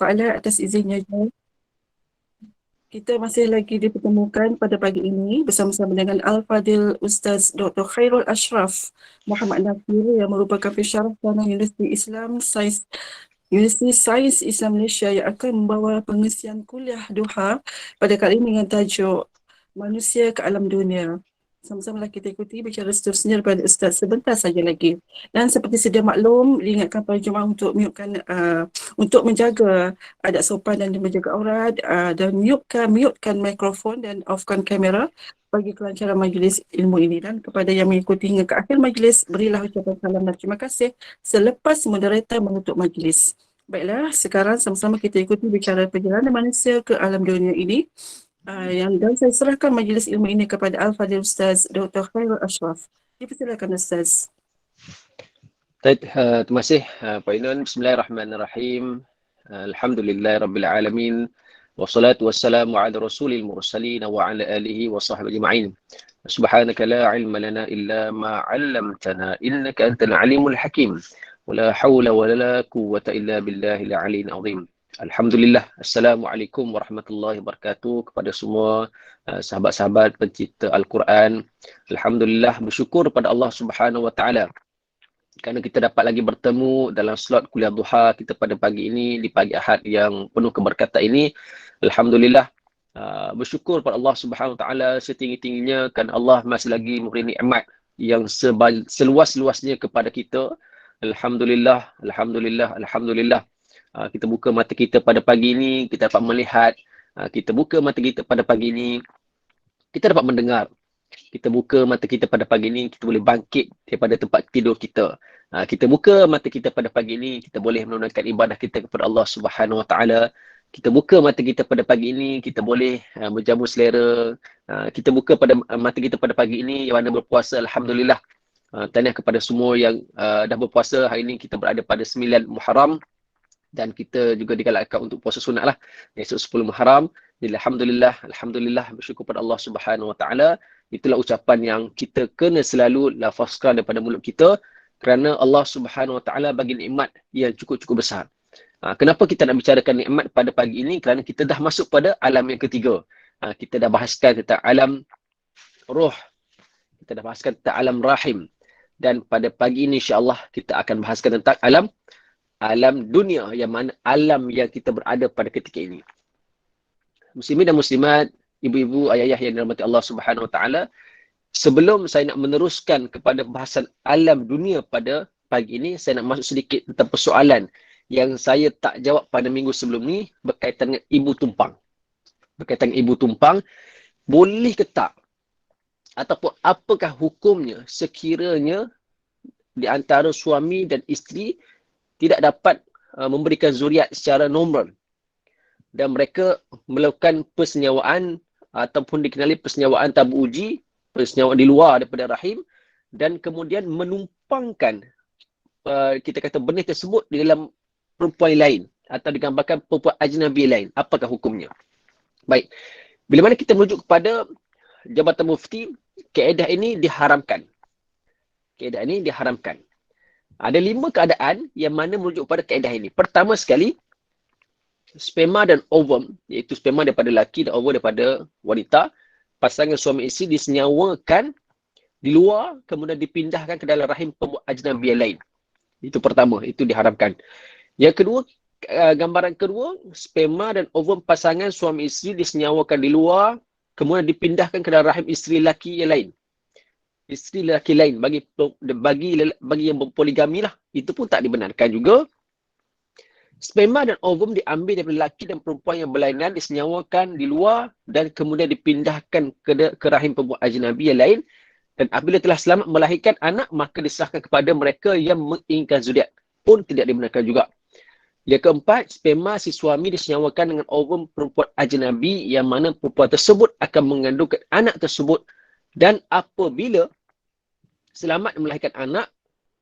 Ta'ala atas izinnya. Kita masih lagi dipertemukan pada pagi ini bersama-sama dengan Al-Fadil Ustaz Dr. Khairul Ashraf Muhammad Nakir yang merupakan pensyarah tanah Universiti Sains Islam Malaysia yang akan membawa pengisian kuliah duha pada kali ini dengan tajuk Manusia ke Alam Dunia. Sama-samalah kita ikuti bicara seterusnya daripada Ustaz sebentar saja lagi. Dan seperti sedia maklum, diingatkan para jemaah untuk untuk menjaga adab sopan dan menjaga aurat dan mute-kan mikrofon dan off-kan kamera bagi kelancaran majlis ilmu ini. Dan kepada yang mengikuti hingga ke akhir majlis, berilah ucapan salam dan terima kasih selepas moderator menutup majlis. Baiklah, sekarang sama-sama kita ikuti bicara perjalanan manusia ke alam dunia ini. Dan saya serahkan majlis ilmu ini kepada Al-Fadil Ustaz Dr. Khairul Ashraf. Dipersilakan Ustaz. Terima kasih Pak Inun. Bismillahirrahmanirrahim. Alhamdulillahirrabbilalamin. Wassalatu wassalamu ala rasulil mursalin wa ala alihi wa sahbihi ajma'in. Subhanaka la ilma lana illa ma 'allamtana innaka antal alimul hakim. Wa la hawla wa la quwwata illa billahil aliyyil azim. Alhamdulillah. Assalamualaikum warahmatullahi wabarakatuh kepada semua sahabat-sahabat pencinta Al-Quran. Alhamdulillah, bersyukur kepada Allah Subhanahu wa taala kerana kita dapat lagi bertemu dalam slot kuliah duha kita pada pagi ini, di pagi Ahad yang penuh keberkatan ini. Alhamdulillah, bersyukur pada Allah Subhanahu Wa Taala setinggi-tingginya kerana Allah masih lagi memberi nikmat yang seluas-luasnya kepada kita. Alhamdulillah, Alhamdulillah, Alhamdulillah. Kita buka mata kita pada pagi ini, kita dapat melihat. Kita buka mata kita pada pagi ini, kita dapat mendengar. Kita buka mata kita pada pagi ini, kita boleh bangkit daripada tempat tidur kita. Kita buka mata kita pada pagi ini, kita boleh menunaikan ibadah kita kepada Allah Subhanahu Wa Taala. Kita buka mata kita pada pagi ini, kita boleh menjamu selera. Kita buka pada mata kita pada pagi ini yang mana berpuasa. Alhamdulillah. Tahniah kepada semua yang dah berpuasa. Hari ini kita berada pada 9 Muharram. Dan kita juga digalakkan untuk puasa sunat lah. Esok 10 Muharram. Jadi Alhamdulillah, Alhamdulillah, bersyukur pada Allah Subhanahu Wa Taala. Itulah ucapan yang kita kena selalu lafazkan daripada mulut kita kerana Allah Subhanahu Wa Taala bagi nikmat yang cukup-cukup besar. Kenapa kita nak bicarakan nikmat pada pagi ini? Kerana kita dah masuk pada alam yang ketiga. Kita dah bahaskan tentang alam roh. Kita dah bahaskan tentang alam rahim. Dan pada pagi ini insya-Allah kita akan bahaskan tentang alam dunia, yang mana alam yang kita berada pada ketika ini. Muslimin dan muslimat, ibu-ibu, ayah-ayah yang dirahmati Allah Subhanahu Wa Taala, sebelum saya nak meneruskan kepada bahasan alam dunia pada pagi ini, saya nak masuk sedikit tentang persoalan yang saya tak jawab pada minggu sebelum ni berkaitan dengan ibu tumpang. Berkaitan dengan ibu tumpang, boleh ke tak? Ataupun apakah hukumnya sekiranya di antara suami dan isteri tidak dapat memberikan zuriat secara normal dan mereka melakukan persenyawaan ataupun dikenali persenyawaan tabu uji, persenyawaan di luar daripada rahim, dan kemudian menumpangkan kita kata benih tersebut di dalam perempuan lain atau digambarkan perempuan ajnabi lain. Apakah hukumnya? Baik, bila mana kita merujuk kepada Jabatan Mufti, kaedah ini diharamkan. Kaedah ini diharamkan. Ada 5 keadaan yang mana merujuk kepada kaedah ini. Pertama sekali, sperma dan ovum, iaitu sperma daripada lelaki dan ovum daripada wanita, pasangan suami isteri disenyawakan di luar, kemudian dipindahkan ke dalam rahim perempuan ajnabi yang lain. Itu pertama, itu diharamkan. Yang kedua, gambaran kedua, sperma dan ovum pasangan suami isteri disenyawakan di luar, kemudian dipindahkan ke dalam rahim isteri lelaki yang lain. Isteri lelaki lain, bagi yang berpoligami lah, itu pun tak dibenarkan juga. Sperma dan ovum diambil daripada lelaki dan perempuan yang berlainan, disenyawakan di luar dan kemudian dipindahkan ke rahim perempuan ajnabi yang lain, dan apabila telah selamat melahirkan anak, maka diserahkan kepada mereka yang menginginkan zuriat, pun tidak dibenarkan juga. Yang keempat, sperma si suami disenyawakan dengan ovum perempuan ajnabi yang mana perempuan tersebut akan mengandungkan anak tersebut, dan apabila selamat melahirkan anak,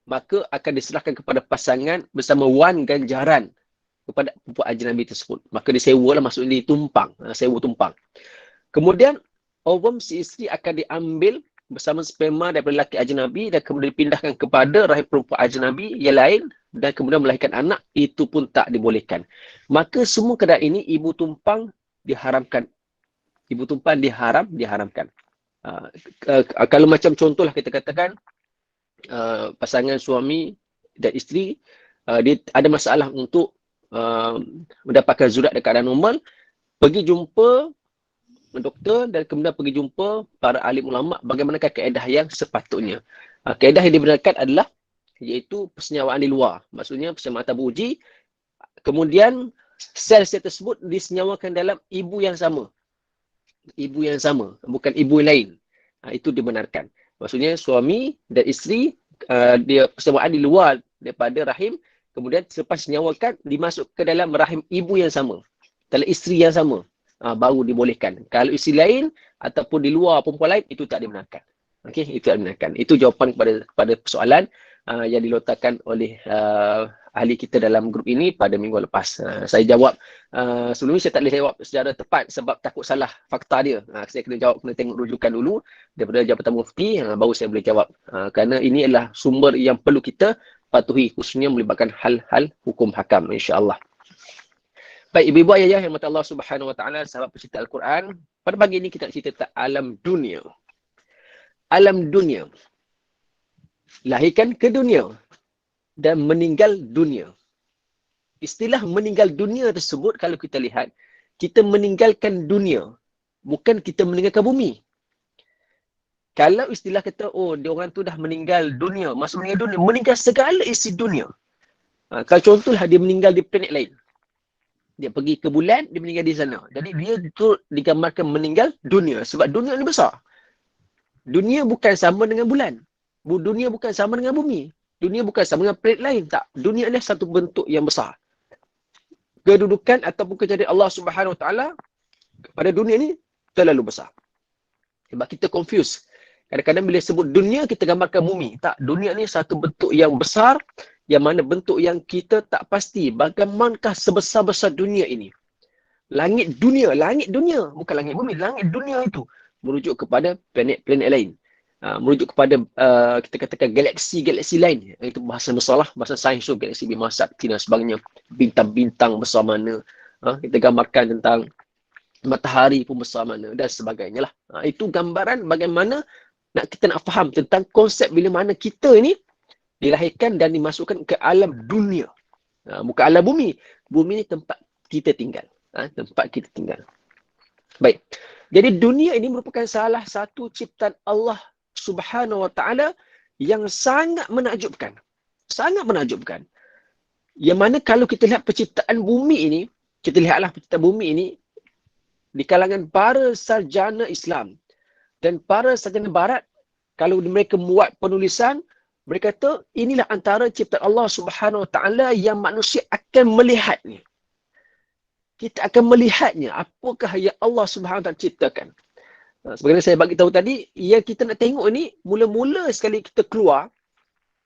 maka akan diserahkan kepada pasangan bersama wan ganjaran kepada perempuan ajnabi tersebut. Maka disewa lah, maksudnya ditumpang, sewa tumpang. Kemudian ovum si isteri akan diambil bersama sperma daripada lelaki ajnabi dan kemudian dipindahkan kepada rahim perempuan ajnabi yang lain, dan kemudian melahirkan anak, itu pun tak dibolehkan. Maka semua keadaan ini ibu tumpang diharamkan. Ibu tumpang diharamkan. Kalau macam contohlah kita katakan pasangan suami dan isteri dia ada masalah untuk mendapatkan zurat dekat keadaan normal, pergi jumpa doktor dan kemudian pergi jumpa para alim ulama bagaimanakah kaedah yang sepatutnya. Kaedah yang dibenarkan adalah iaitu persenyawaan di luar. Maksudnya persenyawaan tabur uji, kemudian sel-sel tersebut disenyawakan dalam ibu yang sama. Ibu yang sama, bukan ibu yang lain. Itu dibenarkan. Maksudnya suami dan isteri dia persenyawaan di luar daripada rahim, kemudian selepas senyawakan dimasuk ke dalam rahim ibu yang sama, dalam isteri yang sama. Baru dibolehkan. Kalau isteri lain ataupun di luar perempuan lain, itu tak dibenarkan. Okey, itu tak dibenarkan. Itu jawapan kepada persoalan yang dilontarkan oleh ahli kita dalam grup ini pada minggu lepas. Saya jawab, sebelum ni saya tak boleh jawab secara tepat sebab takut salah fakta dia. Saya kena jawab, kena tengok rujukan dulu daripada Jabatan Mufti, baru saya boleh jawab. Kerana ini adalah sumber yang perlu kita patuhi, khususnya melibatkan hal-hal hukum hakam, insya-Allah. Baik, ibu-ibu ayah yang mata Allah Subhanahu Wa Taala, sahabat pecinta Al-Quran, pada pagi ini kita nak cerita tentang alam dunia. Alam dunia. Lahirkan ke dunia dan meninggal dunia. Istilah meninggal dunia tersebut kalau kita lihat, kita meninggalkan dunia, bukan kita meninggalkan bumi. Kalau istilah kata, oh dia orang tu dah meninggal dunia, maksud meninggal dunia, meninggal segala isi dunia. Kalau contohlah dia meninggal di planet lain. Dia pergi ke bulan, dia meninggal di sana. Jadi dia tu digambarkan meninggal dunia. Sebab dunia ni besar. Dunia bukan sama dengan bulan. Dunia bukan sama dengan bumi. Dunia bukan sama dengan planet lain. Tak. Dunia adalah satu bentuk yang besar. Kedudukan ataupun kejadian Allah Subhanahu Wa Taala pada dunia ni terlalu besar. Sebab kita confuse. Kadang-kadang bila sebut dunia, kita gambarkan bumi. Tak. Dunia ni satu bentuk yang besar, yang mana bentuk yang kita tak pasti bagaimanakah sebesar-besar dunia ini. Langit dunia, bukan langit bumi, langit dunia itu merujuk kepada planet-planet lain. Merujuk kepada kita katakan galaksi-galaksi lain. Itu bahasa besar lah, bahasa sains tu, galaksi Bima Sakti dan sebagainya. Bintang-bintang besar mana. Kita gambarkan tentang matahari pun besar mana dan sebagainya lah. Itu gambaran bagaimana kita nak faham tentang konsep bila mana kita ini dilahirkan dan dimasukkan ke alam dunia. Bukan alam bumi. Bumi ni tempat kita tinggal. Tempat kita tinggal. Baik. Jadi dunia ini merupakan salah satu ciptaan Allah Subhanahu Wa Taala yang sangat menakjubkan. Sangat menakjubkan. Yang mana kalau kita lihat penciptaan bumi ini, kita lihatlah penciptaan bumi ini di kalangan para sarjana Islam dan para sarjana Barat, kalau mereka buat penulisan, mereka kata inilah antara ciptaan Allah Subhanahu Wa Taala yang manusia akan melihatnya. Kita akan melihatnya. Apakah yang Allah Subhanahu Wa Taala ciptakan. Sebagaimana saya bagi tahu tadi, yang kita nak tengok ni, mula-mula sekali kita keluar,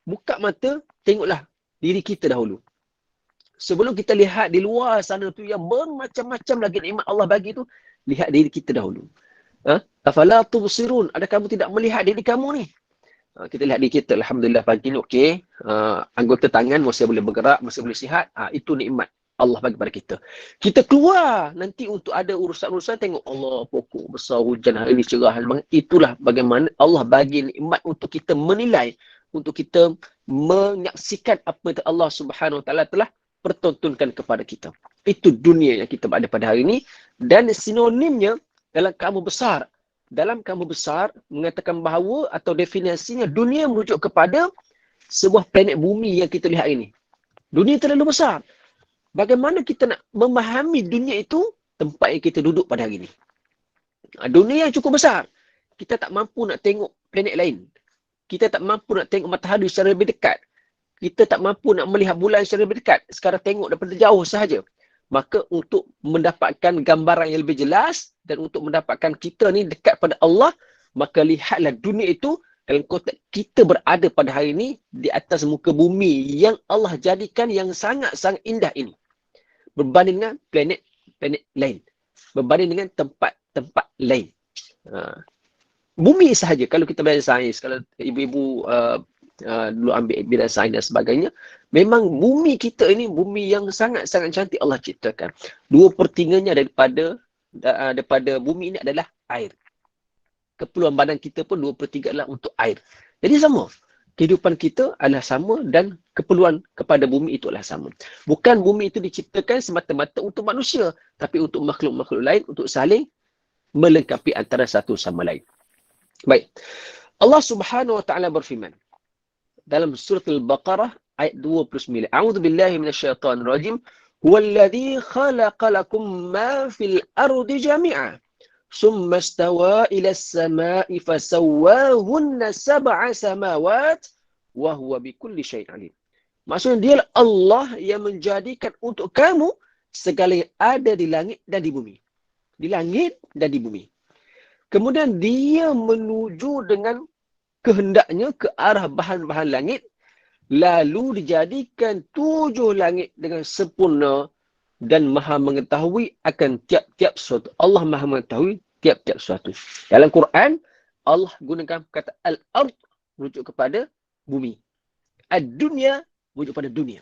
buka mata, tengoklah diri kita dahulu. Sebelum kita lihat di luar sana tu yang bermacam-macam lagi nikmat Allah bagi tu, lihat diri kita dahulu. Afala tubsirun, ada kamu tidak melihat diri kamu ni? Kita lihat diri kita, alhamdulillah pagi ni okey. Anggota tangan masih boleh bergerak, masih boleh sihat. Itu nikmat Allah bagi pada kita. Kita keluar nanti untuk ada urusan-urusan, tengok Allah pokok besar, hujan hari ini cerah. Itulah bagaimana Allah bagi nikmat untuk kita menilai, untuk kita menyaksikan apa yang Allah Subhanahu Wa Taala telah pertontonkan kepada kita. Itu dunia yang kita ada pada hari ini. Dan sinonimnya dalam kamus besar. Dalam kamus besar mengatakan bahawa atau definisinya dunia merujuk kepada sebuah planet bumi yang kita lihat ini. Dunia terlalu besar. Bagaimana kita nak memahami dunia itu, tempat yang kita duduk pada hari ini. Dunia yang cukup besar. Kita tak mampu nak tengok planet lain. Kita tak mampu nak tengok matahari secara lebih dekat. Kita tak mampu nak melihat bulan secara lebih dekat. Sekarang tengok daripada jauh sahaja. Maka untuk mendapatkan gambaran yang lebih jelas dan untuk mendapatkan kita ni dekat pada Allah, maka lihatlah dunia itu dalam konteks kita berada pada hari ini di atas muka bumi yang Allah jadikan yang sangat-sangat indah ini. Berbanding dengan planet lain. Berbanding dengan tempat-tempat lain. Bumi sahaja, kalau kita belajar sains, kalau ibu-ibu dulu ambil bidang sains dan sebagainya. Memang bumi kita ini bumi yang sangat-sangat cantik Allah ciptakan. 2/3-nya daripada bumi ini adalah air. Keperluan badan kita pun 2/3 adalah untuk air. Jadi sama. Kehidupan kita adalah sama dan keperluan kepada bumi itu adalah sama. Bukan bumi itu diciptakan semata-mata untuk manusia, tapi untuk makhluk-makhluk lain untuk saling melengkapi antara satu sama lain. Baik. Allah Subhanahu wa taala berfirman dalam surah Al-Baqarah ayat 29. A'udzu billahi minasyaitonir rajim. Huwallazi khalaqa lakum ma fil ardi jami'a. Summa istawa ila as-sama'i fasawwahunna sab'a samawat wa huwa bikulli syai'in alim. Maksudnya dialah Allah yang menjadikan untuk kamu segala yang ada di langit dan di bumi. Di langit dan di bumi. Kemudian dia menuju dengan kehendaknya ke arah bahan-bahan langit, lalu dijadikan 7 langit dengan sempurna dan maha mengetahui akan tiap-tiap sesuatu. Allah maha mengetahui tiap-tiap sesuatu. Dalam Quran, Allah gunakan kata al-ard merujuk kepada bumi. Ad-dunya merujuk pada dunia.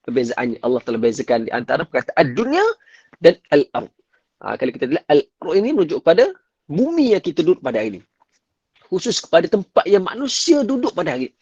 Perbezaannya Allah telah bezakan di antara perkataan ad-dunya dan al-ard. Kalau kita lihat al-ard ini merujuk kepada bumi yang kita duduk pada hari ini. Khusus kepada tempat yang manusia duduk pada hari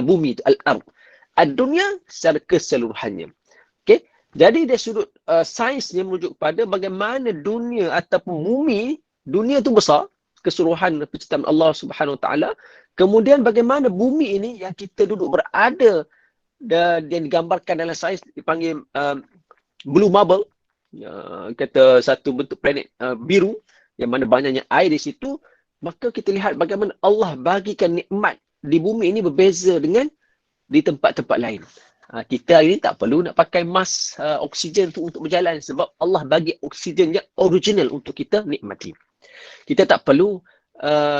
bumi itu al-ard. Ad-dunya secara keseluruhannya. Okey. Jadi dari sudut sainsnya merujuk kepada bagaimana dunia ataupun bumi, dunia itu besar, keseluruhan penciptaan Allah Subhanahu Wa Taala. Kemudian bagaimana bumi ini yang kita duduk berada dan yang digambarkan dalam sains dipanggil blue marble, kata satu bentuk planet biru yang mana banyaknya air di situ, maka kita lihat bagaimana Allah bagikan nikmat di bumi ini berbeza dengan di tempat-tempat lain. Kita ini tak perlu nak pakai mask oksigen untuk berjalan sebab Allah bagi oksigen yang original untuk kita nikmati. Kita tak perlu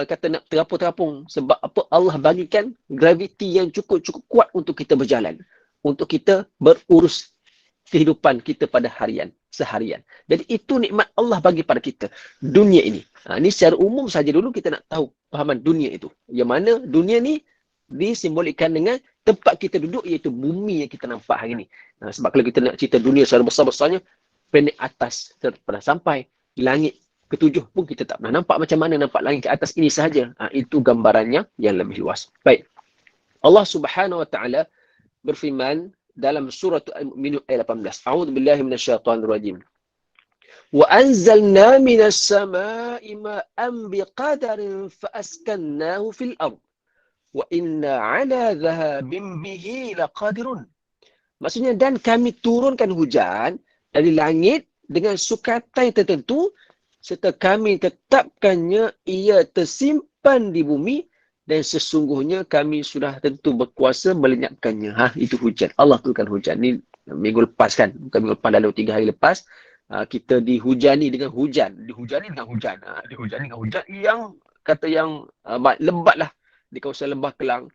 kata nak terapung-terapung sebab apa Allah bagikan graviti yang cukup kuat untuk kita berjalan, untuk kita berurus kehidupan kita pada seharian. Jadi itu nikmat Allah bagi pada kita dunia ini. Ini secara umum saja dulu kita nak tahu pahaman dunia itu. Yang mana dunia ni disimbolikkan dengan tempat kita duduk iaitu bumi yang kita nampak hari ini. Sebab kalau kita nak cerita dunia secara besar-besarnya, planet atas kita pernah sampai, langit ke-7 pun kita tak pernah nampak macam mana nampak langit ke atas ini sahaja. Itu gambarannya yang lebih luas. Baik. Allah Subhanahu Wa Taala berfirman dalam surah Al-Mu'minun ayat 18. A'udzu billahi minasyaitonir rajim. Wa anzalna minas sama'i ma'an biqadarin fa askannahu fil ardh. Wa inna ala dhahabin bihi laqadirun. Maksudnya, dan kami turunkan hujan dari langit dengan sukatan yang tertentu serta kami tetapkannya ia tersimpan di bumi dan sesungguhnya kami sudah tentu berkuasa melenyapkannya. Itu hujan. Allah turunkan hujan. Ini minggu lepas kan. Bukan minggu lepas, lalu 3 hari lepas. Kita dihujani dengan hujan. Dihujani dengan hujan yang kata yang lebat lah. Di kawasan Lembah Kelang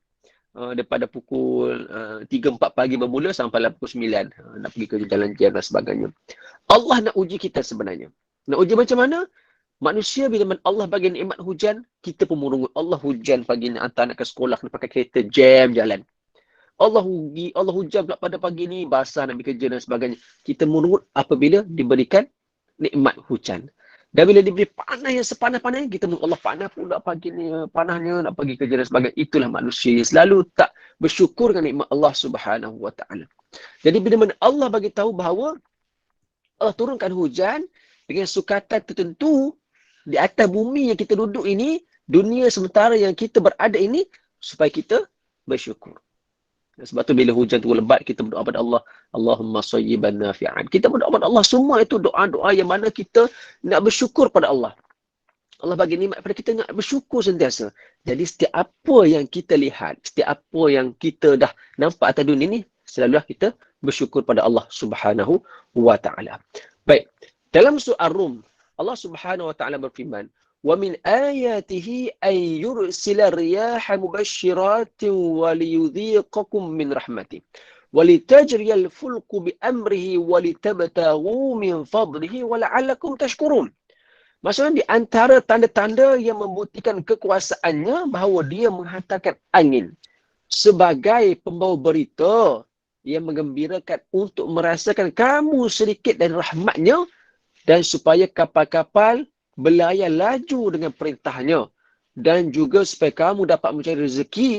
daripada pukul 3-4 pagi bermula sampai pukul 9 nak pergi ke jalan jam dan sebagainya. Allah nak uji kita sebenarnya. Nak uji macam mana? Manusia bila Allah bagi nikmat hujan, kita pun merungut. Allah hujan pagi ni hantar anak ke sekolah kena pakai kereta jam jalan. Allah hujan pula pada pagi ni basah nak pergi kerja dan sebagainya. Kita merungut apabila diberikan nikmat hujan. Dan bila diberi panah yang sepanas-panasnya, kita menurut Allah panah pula pagi ni, panahnya nak pergi kerja dan sebagainya. Itulah manusia yang selalu tak bersyukur dengan nikmat Allah Subhanahu Wa Taala. Jadi bila mana Allah bagi tahu bahawa Allah turunkan hujan dengan sukatan tertentu di atas bumi yang kita duduk ini, dunia sementara yang kita berada ini, supaya kita bersyukur. Sebab tu bila hujan tu lebat, kita berdoa pada Allah, Allahumma sayyiban nafi'an. Kita berdoa pada Allah, semua itu doa-doa yang mana kita nak bersyukur pada Allah. Allah bagi nikmat pada kita, nak bersyukur sentiasa. Jadi setiap apa yang kita lihat, setiap apa yang kita dah nampak atas dunia ni, selalulah kita bersyukur pada Allah Subhanahu Wa Taala. Baik, dalam surah Ar-Rum, Allah Subhanahu Wa Taala berfirman, وَمِنْ آيَاتِهِ أَنْ يُرْسِلَ الرِّيَاحَ مُبَشِّرَاتٍ وَلِيُذِيقَكُمْ مِنْ رَحْمَتِهِ وَلِتَجْرِيَ الْفُلْكُ بِأَمْرِهِ وَلِتَبْتَغُوا مِنْ فَضْلِهِ وَلَعَلَّكُمْ تَشْكُرُونَ. Maksudnya di antara tanda-tanda yang membuktikan kekuasaannya bahawa dia menghantarkan angin sebagai pembawa berita yang menggembirakan untuk merasakan kamu sedikit dari rahmatnya dan supaya kapal-kapal berlayar laju dengan perintahnya dan juga supaya kamu dapat mencari rezeki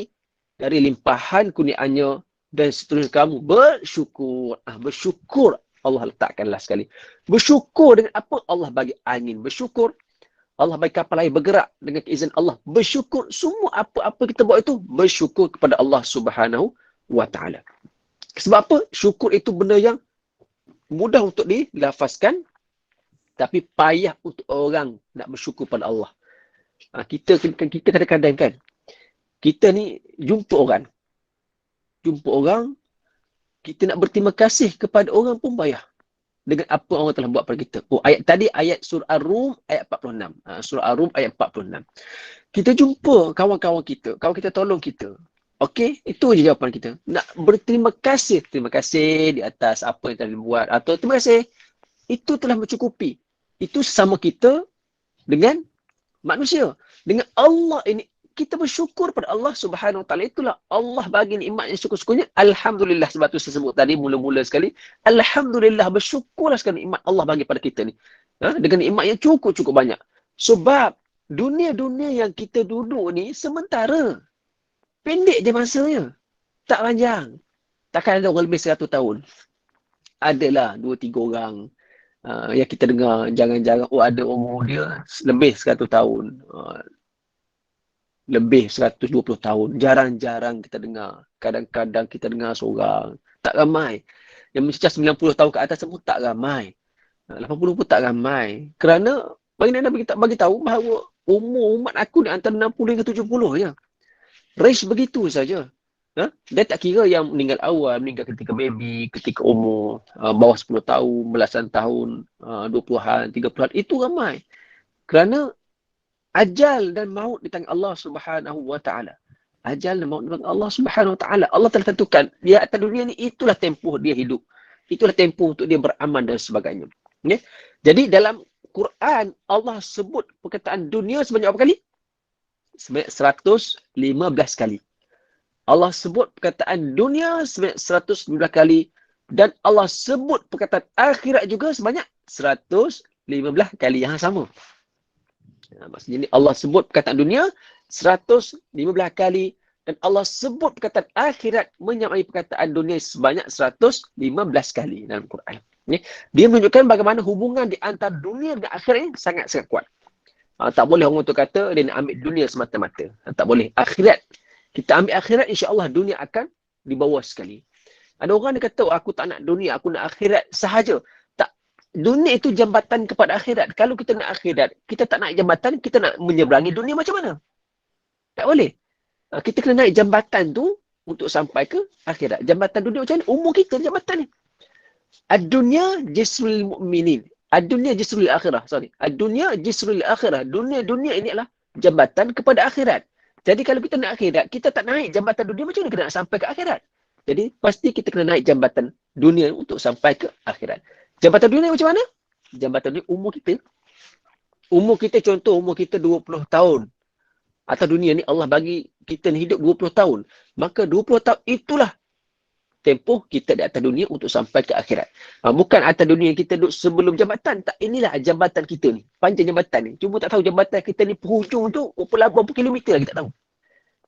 dari limpahan kurniaannya dan seterusnya kamu bersyukur. Bersyukur Allah letakkanlah sekali. Bersyukur dengan apa? Allah bagi angin. Bersyukur Allah bagi kapal air bergerak dengan izin Allah. Bersyukur. Semua apa-apa kita buat itu bersyukur kepada Allah Subhanahu wa taala. Sebab apa? Syukur itu benda yang mudah untuk dilafazkan tapi payah untuk orang nak bersyukur pada Allah. Kita kadang-kadang kan, kita ni jumpa orang, kita nak berterima kasih kepada orang pun payah dengan apa orang telah buat pada kita. Ayat tadi, ayat surah Ar-Rum, ayat 46. Surah Ar-Rum, ayat 46. Kita jumpa kawan-kawan kita, kawan kita tolong kita. Okey, itu je jawapan kita. Nak berterima kasih. Terima kasih di atas apa yang telah dibuat. Atau terima kasih. Itu telah mencukupi. Itu sesama kita dengan manusia. Dengan Allah ini, kita bersyukur pada Allah Subhanahu Wa Taala. Itulah Allah bagi nikmat yang syukur-syukurnya. Alhamdulillah, sebab tu saya sebut tadi mula-mula sekali. Alhamdulillah, bersyukurlah sekali nikmat Allah bagi pada kita ni. Dengan nikmat yang cukup-cukup banyak. Sebab dunia-dunia yang kita duduk ni sementara. Pendek je masanya. Tak panjang. Takkan ada orang lebih 100 tahun. Adalah 2-3 orang yang kita dengar jangan-jangan ada umur dia lebih 100 tahun. Lebih 120 tahun. Jarang-jarang kita dengar. Kadang-kadang kita dengar seorang. Tak ramai. Yang mencecah 90 tahun ke atas pun tak ramai. 80 pun tak ramai. Kerana baginda Nabi bagi tahu bahawa umur umat aku ni antara 60 hingga 70 je. Range begitu saja. Dia tak kira yang meninggal awal, meninggal ketika baby, ketika umur bawah 10 tahun, belasan tahun, 20-an, 30-an. Itu ramai. Kerana ajal dan maut di tangan Allah Subhanahu Wa Taala. Ajal dan maut di tangan Allah Subhanahu Wa Taala. Allah telah tentukan di atas dunia ni itulah tempoh dia hidup. Itulah tempoh untuk dia beramal dan sebagainya. Okay? Jadi dalam Quran Allah sebut perkataan dunia sebanyak berapa kali? Sebanyak 115 kali. Allah sebut perkataan dunia sebanyak 115 kali dan Allah sebut perkataan akhirat juga sebanyak 115 kali yang sama. Maksudnya ni Allah sebut perkataan dunia 115 kali dan Allah sebut perkataan akhirat menyamai perkataan dunia sebanyak 115 kali dalam Quran. Dia menunjukkan bagaimana hubungan di antara dunia dan akhirat ini sangat-sangat kuat. Tak boleh orang tu kata dia nak ambil dunia semata-mata. Tak boleh. Akhirat. Kita ambil akhirat, insya-Allah dunia akan dibawa sekali. Ada orang dia kata, aku tak nak dunia, aku nak akhirat sahaja. Dunia itu jambatan kepada akhirat. Kalau kita nak akhirat, kita tak nak jambatan, kita nak menyeberangi dunia macam mana? Tak boleh. Kita kena naik jambatan tu untuk sampai ke akhirat. Jambatan dunia macam mana? Umur kita jambatan ni. Ad-dunya jisrul mu'minin. Ad-dunya jisrul akhirah. Ad-dunya jisrul akhirah. Dunia ini adalah jambatan kepada akhirat. Jadi kalau kita nak akhirat, kita tak naik jambatan dunia, macam mana kita nak sampai ke akhirat? Jadi pasti kita kena naik jambatan dunia untuk sampai ke akhirat. Jambatan dunia macam mana? Jambatan dunia umur kita. Umur kita, contoh umur kita 20 tahun. Atau dunia ni Allah bagi kita ni hidup 20 tahun. Maka 20 tahun itulah tempoh kita di atas dunia untuk sampai ke akhirat. Bukan atas dunia kita duduk sebelum jambatan. Tak, inilah jambatan kita ni. Panjang jambatan ni. Cuma tak tahu jambatan kita ni penghujung tu berapa kilometer lagi tak tahu.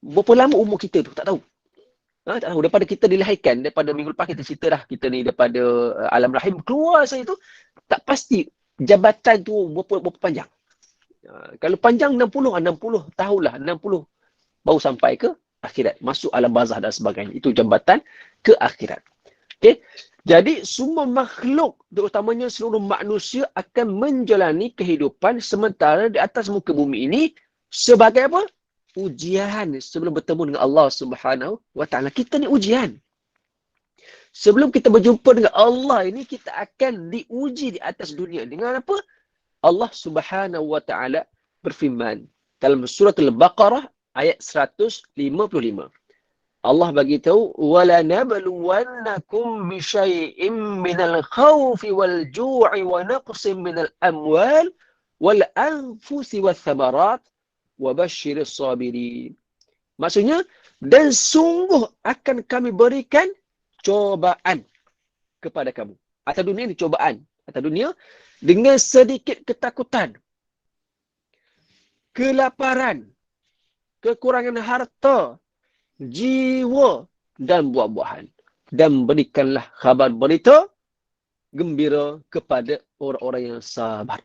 Berapa lama umur kita tu tak tahu. Tak tahu. Daripada kita dilahirkan, daripada minggu lepas kita cerita dah, kita ni daripada alam rahim keluar saya tu, tak pasti jabatan tu berapa panjang. Kalau panjang 60 tahun lah, 60 baru sampai ke akhirat, masuk alam barzah dan sebagainya. Itu jambatan ke akhirat. Okay? Jadi semua makhluk, terutamanya seluruh manusia akan menjalani kehidupan sementara di atas muka bumi ini sebagai apa? Ujian sebelum bertemu dengan Allah Subhanahu Wa Taala. Kita ni ujian. Sebelum kita berjumpa dengan Allah ini, kita akan diuji di atas dunia. Dengan apa? Allah Subhanahu Wa Taala berfirman dalam surah Al-Baqarah ayat 155. Allah bagi tahu, wala nabluwannakum bi syai'in minal khawfi wal ju'i wa naqsin minal amwal wal anfusi wath thamarat wa basyiris sabirin. Maksudnya, Dan sungguh akan kami berikan cobaan kepada kamu. Atas dunia ni cobaan. Atas dunia dengan sedikit ketakutan, kelaparan, kekurangan harta, jiwa dan buah-buahan. Dan berikanlah khabar berita gembira kepada orang-orang yang sabar.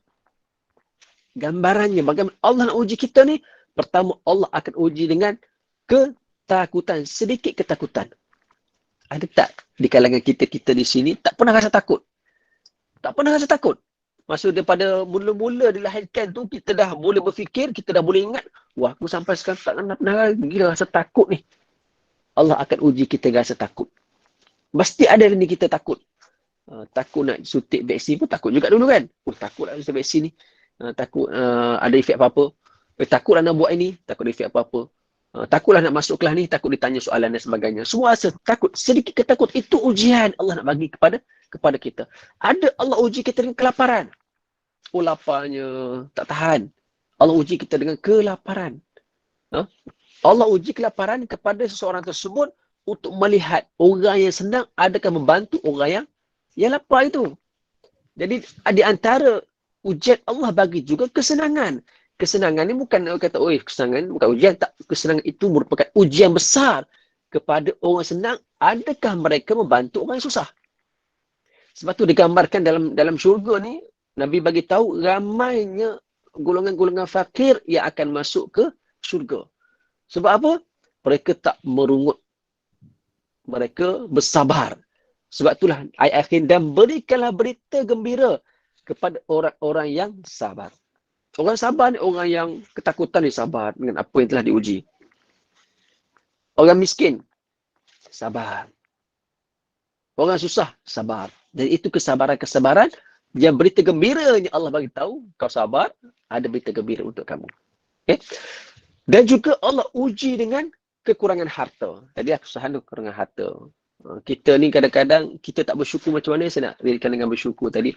Gambarannya bagaimana Allah nak uji kita ni. Pertama, Allah akan uji dengan ketakutan. Sedikit ketakutan. Ada tak di kalangan kita di sini tak pernah rasa takut? Tak pernah rasa takut. Maksud daripada mula-mula dilahirkan tu, kita dah boleh berfikir, kita dah boleh ingat, wah, aku sampai sekarang tak pernah gila rasa takut ni. Allah akan uji kita rasa takut. Mesti ada ni kita takut. Takut nak suntik vaksin pun takut juga dulu kan. Takut nak suntik vaksin ni. Takut ada efek apa-apa. Takutlah nak buat ini, takut ada efek apa-apa. Takutlah nak masuk kelas ni, takut ditanya soalan dan sebagainya. Semua rasa takut. Sedikit ketakut. Itu ujian Allah nak bagi kepada kita. Ada Allah uji kita dengan kelaparan. Laparnya tak tahan. Allah uji kita dengan kelaparan. Allah uji kelaparan kepada seseorang tersebut untuk melihat orang yang senang adakah membantu orang yang lapar itu. Jadi di antara ujian Allah bagi juga kesenangan. Kesenangan ni bukan kata, kesenangan bukan ujian. Tak, kesenangan itu merupakan ujian besar kepada orang senang. Adakah mereka membantu orang yang susah? Sebab tu digambarkan dalam syurga ni, Nabi bagi tahu ramainya golongan-golongan fakir yang akan masuk ke syurga. Sebab apa? Mereka tak merungut. Mereka bersabar. Sebab itulah ayat akhir, dan berikanlah berita gembira kepada orang-orang yang sabar. Orang sabar ni orang yang ketakutan ni sabar dengan apa yang telah diuji. Orang miskin, sabar. Orang susah, sabar. Dan itu kesabaran-kesabaran yang berita gembira yang Allah bagi tahu, kau sabar, ada berita gembira untuk kamu. Okay? Dan juga Allah uji dengan kekurangan harta. Tadi aku sahan kekurangan harta. Kita ni kadang-kadang kita tak bersyukur. Macam mana saya nak relatekan dengan bersyukur tadi?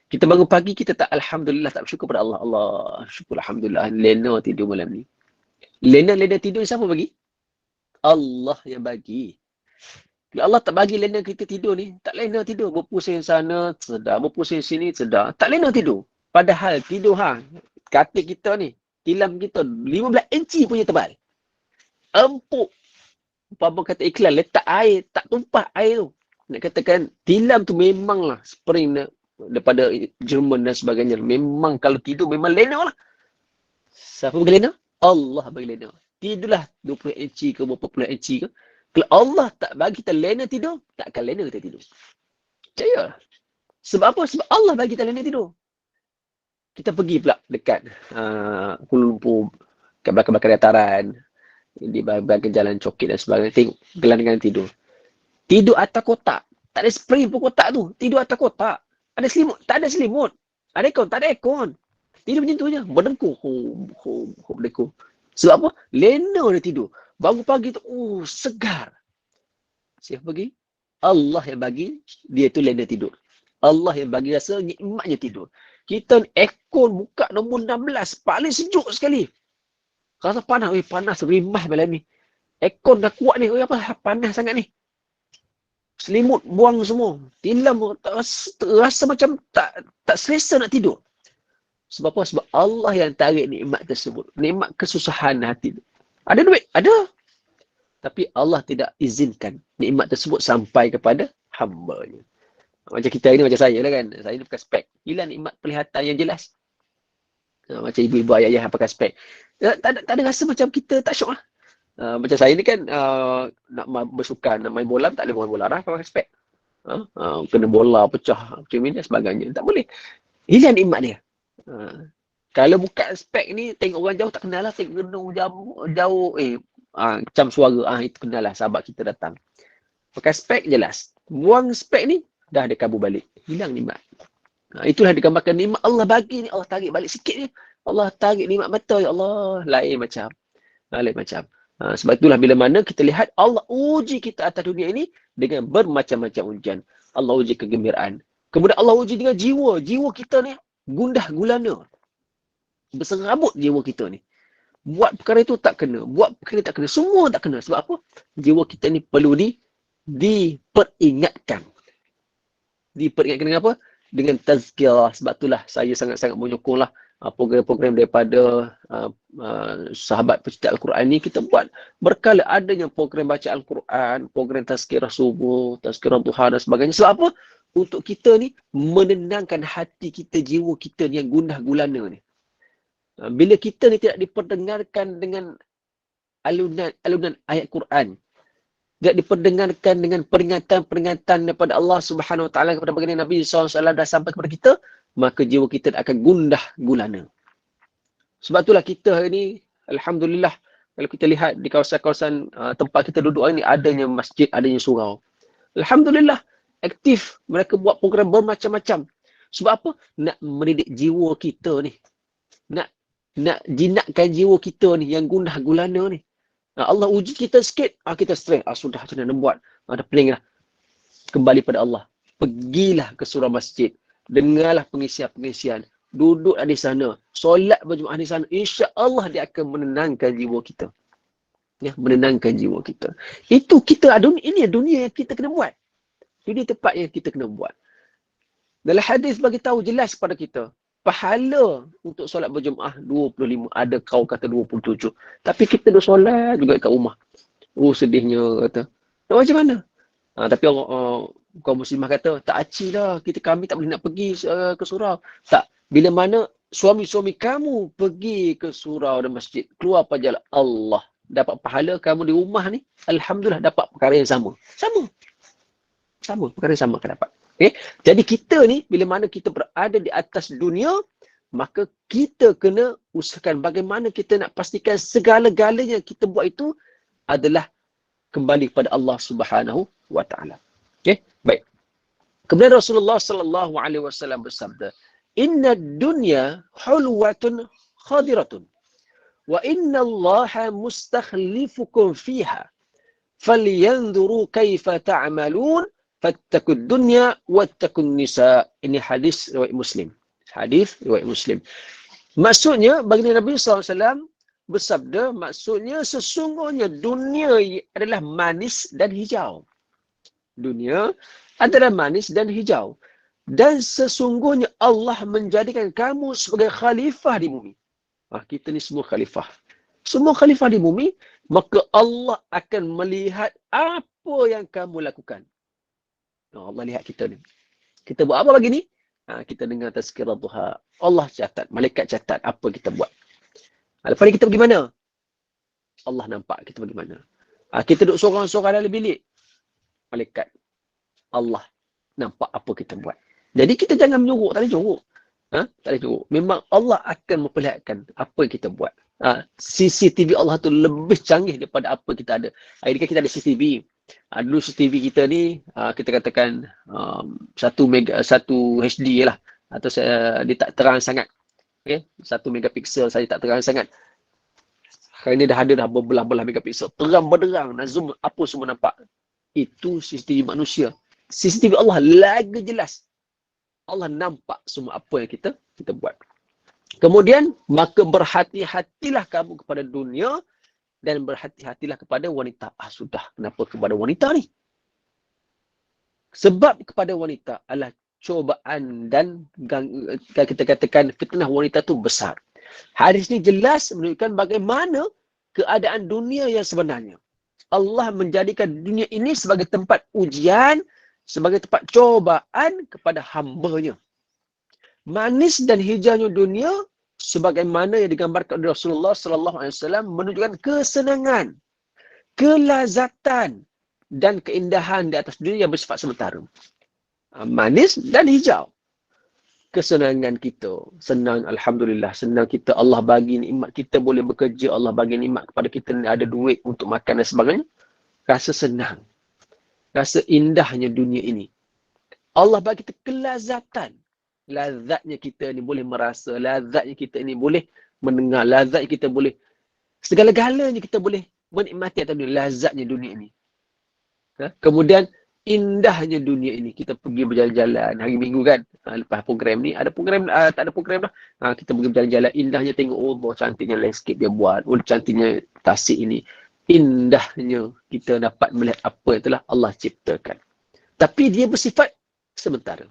Kita bangun pagi, kita tak alhamdulillah, tak bersyukur pada Allah. Allah, syukur alhamdulillah. Lena tidur malam ni. Lena tidur siapa bagi? Allah yang bagi. Bila Allah tak bagi Lena kita tidur ni, tak Lena tidur. Berpusing sana, sedar. Berpusing sini, sedar. Tak Lena tidur. Padahal tidur katil kita ni, tilam kita 15 inci punya tebal. Empuk. Apa kata iklan, letak air, tak tumpah air tu. Nak katakan, tilam tu memanglah spring daripada Jerman dan sebagainya. Memang kalau tidur, memang Lena lah. Siapa bagi Lena? Allah bagi Lena. Tidurlah 20 inci ke, berapa puluh inci ke. Kalau Allah tak bagi kita Lena tidur, takkan Lena kita tidur. Percaya. Sebab apa? Sebab Allah bagi kita Lena tidur. Kita pergi pula dekat Kuala Lumpur, kat belakang-belakang dataran, di belakang jalan Cokit dan sebagainya. Tengok gelandang tidur. Tidur atas kotak. Tak ada spring pun kotak tu. Tidur atas kotak. Ada selimut? Tak ada selimut. Ada aircon? Tak ada aircon. Tidur macam tu je. Berdengkur. Berdengkur. Sebab apa? Lena dia tidur. Bangun pagi tu, segar. Siapa bagi? Allah yang bagi, dia tu lena tidur. Allah yang bagi rasa nikmatnya tidur. Kita aircon buka nombor 16, paling sejuk sekali. Rasa panas, panas rimah malam ni. Aircon dah kuat ni, apa panas sangat ni. Selimut buang semua. Tilam rasa macam tak selesa nak tidur. Sebab apa? Sebab Allah yang tarik nikmat tersebut. Nikmat kesusahan hati. Ada duit? Ada. Tapi Allah tidak izinkan nikmat tersebut sampai kepada hamba-Nya. Macam kita ini, macam saya lah kan. Saya ni pakai spek. Hilang nikmat penglihatan yang jelas. Macam ibu-ibu ayah-ayah pakai spek. Tak ada rasa macam kita tak syok lah. Macam saya ni kan nak bersukan, nak main bola, tak boleh main bola lah pakai spek. Kena bola pecah macam ni dan sebagainya. Tak boleh. Hilang nikmat dia. Kalau buka spek ni, tengok orang jauh tak kenal lah. Tengok gedung jauh, macam suara, itu kenal lah sahabat kita datang. Pakai spek jelas. Buang spek ni, dah ada kabur balik. Hilang nikmat. Itulah digambarkan nikmat Allah bagi ni. Allah tarik balik sikit ni. Allah tarik nikmat betul. Ya Allah, lain macam. Lain macam. Sebab itulah bila mana kita lihat Allah uji kita atas dunia ini dengan bermacam-macam ujian. Allah uji kegembiraan. Kemudian Allah uji dengan jiwa. Jiwa kita ni gundah gulana. Berserabut jiwa kita ni. Buat perkara itu tak kena. Buat perkara ini tak kena. Semua tak kena. Sebab apa? Jiwa kita ni perlu diperingatkan. Diperingatkan dengan apa? Dengan tazkirah. Sebab itulah saya sangat-sangat menyokonglah program-program daripada sahabat pecinta Al-Quran ni. Kita buat berkala adanya program baca Al-Quran, program tazkirah subuh, tazkirah duha dan sebagainya. Sebab apa? Untuk kita ni menenangkan hati kita, jiwa kita ni yang gundah gulana ni. Bila kita ni tidak diperdengarkan dengan alunan ayat Quran, tidak diperdengarkan dengan peringatan-peringatan daripada Allah Subhanahu Wa Taala kepada baginda Nabi SAW dah sampai kepada kita, maka jiwa kita akan gundah gulana. Sebab itulah kita hari ini, alhamdulillah, kalau kita lihat di kawasan-kawasan tempat kita duduk ini, adanya masjid, adanya surau. Alhamdulillah, aktif. Mereka buat program bermacam-macam. Sebab apa? Nak mendidik jiwa kita ni. Nak jinakkan jiwa kita ni yang gundah gulana ni. Allah uji kita sikit, kita stres. Sudah macam mana nak buat? Dah pening dah. Kembali pada Allah. Pergilah ke surau masjid. Dengarlah pengisian-pengisian. Duduk di sana. Solat berjemaah di sana. InsyaAllah dia akan menenangkan jiwa kita. Ya, menenangkan jiwa kita. Itu kita, ini dunia yang kita kena buat. Ini tempat yang kita kena buat. Dalam hadis bagi tahu jelas kepada kita. Pahala untuk solat berjemaah 25, ada kau kata 27. Tapi kita dah solat juga kat rumah. Sedihnya kata. Nak macam mana? Tapi kaum muslimah kata, tak aci lah. Kami tak boleh nak pergi ke surau. Tak. Bila mana suami-suami kamu pergi ke surau dan masjid, keluar pahala Allah. Dapat pahala kamu di rumah ni, alhamdulillah dapat perkara yang sama. Sama. Perkara yang sama akan dapat. Okay? Jadi kita ni, bila mana kita berada di atas dunia, maka kita kena usahakan bagaimana kita nak pastikan segala-galanya kita buat itu adalah kembali kepada Allah Subhanahu Wa Taala. Okay? Baik. Kemudian Rasulullah Sallallahu Alaihi Wasallam bersabda, Inna dunya hulwatun khadiratun, wa inna Allaha mustakhlifukum fiha, falyanzuru kaifa ta'malun, fattakud dunya wattakun nisa. Ini hadis riwayat Muslim. Hadis riwayat Muslim. Maksudnya, baginda Nabi SAW bersabda, maksudnya sesungguhnya dunia adalah manis dan hijau. Dunia adalah manis dan hijau. Dan sesungguhnya Allah menjadikan kamu sebagai khalifah di bumi. Kita ni semua khalifah. Semua khalifah di bumi, maka Allah akan melihat apa yang kamu lakukan. Allah lihat kita ni. Kita buat apa pagi ni? Kita dengar tazkirah duha. Allah catat, malaikat catat apa kita buat. Lepas ni kita pergi mana? Allah nampak kita pergi mana. Kita duduk sorang-sorang dalam bilik. Malaikat. Allah nampak apa kita buat. Jadi kita jangan menyuruk, tak boleh nyuruk. Tak boleh nyuruk. Memang Allah akan memperlihatkan apa yang kita buat. CCTV Allah tu lebih canggih daripada apa kita ada. Hari ni kan kita ada CCTV. Dulu CCTV kita ni kita katakan 1 HD lah, atau dia tak terang sangat. Okay? 1 megapiksel saja tak terang sangat. Hari ni dah ada berbelah-belah megapiksel, terang berderang, nak zoom apa semua nampak. Itu CCTV manusia. CCTV Allah lagi jelas. Allah nampak semua apa yang kita buat. Kemudian maka berhati-hatilah kamu kepada dunia dan berhati-hatilah kepada wanita. Sudah, kenapa kepada wanita ni? Sebab kepada wanita adalah cobaan dan kita katakan fitnah wanita tu besar. Hadis ni jelas menunjukkan bagaimana keadaan dunia yang sebenarnya. Allah menjadikan dunia ini sebagai tempat ujian, sebagai tempat cobaan kepada hamba-Nya. Manis dan hijaunya dunia sebagaimana yang digambarkan oleh Rasulullah sallallahu alaihi wasallam menunjukkan kesenangan, kelazatan dan keindahan di atas dunia yang bersifat sementara. Manis dan hijau. Kesenangan kita, senang alhamdulillah, senang kita, Allah bagi nikmat, kita boleh bekerja, Allah bagi nikmat kepada kita, ada duit untuk makan dan sebagainya. Rasa senang. Rasa indahnya dunia ini. Allah bagi kita kelazatan. Lazatnya kita ni boleh merasa, lazatnya kita ni boleh mendengar, lazatnya kita boleh, segala-galanya kita boleh menikmati atas dunia, lazatnya dunia ini. Kemudian indahnya dunia ini. Kita pergi berjalan-jalan hari Minggu kan. Lepas program ni, ada program, tak ada program dah. Kita pergi berjalan-jalan, indahnya tengok, oh cantiknya landscape dia buat. Oh cantiknya tasik ini. Indahnya kita dapat melihat apa yang telah Allah ciptakan. Tapi dia bersifat sementara.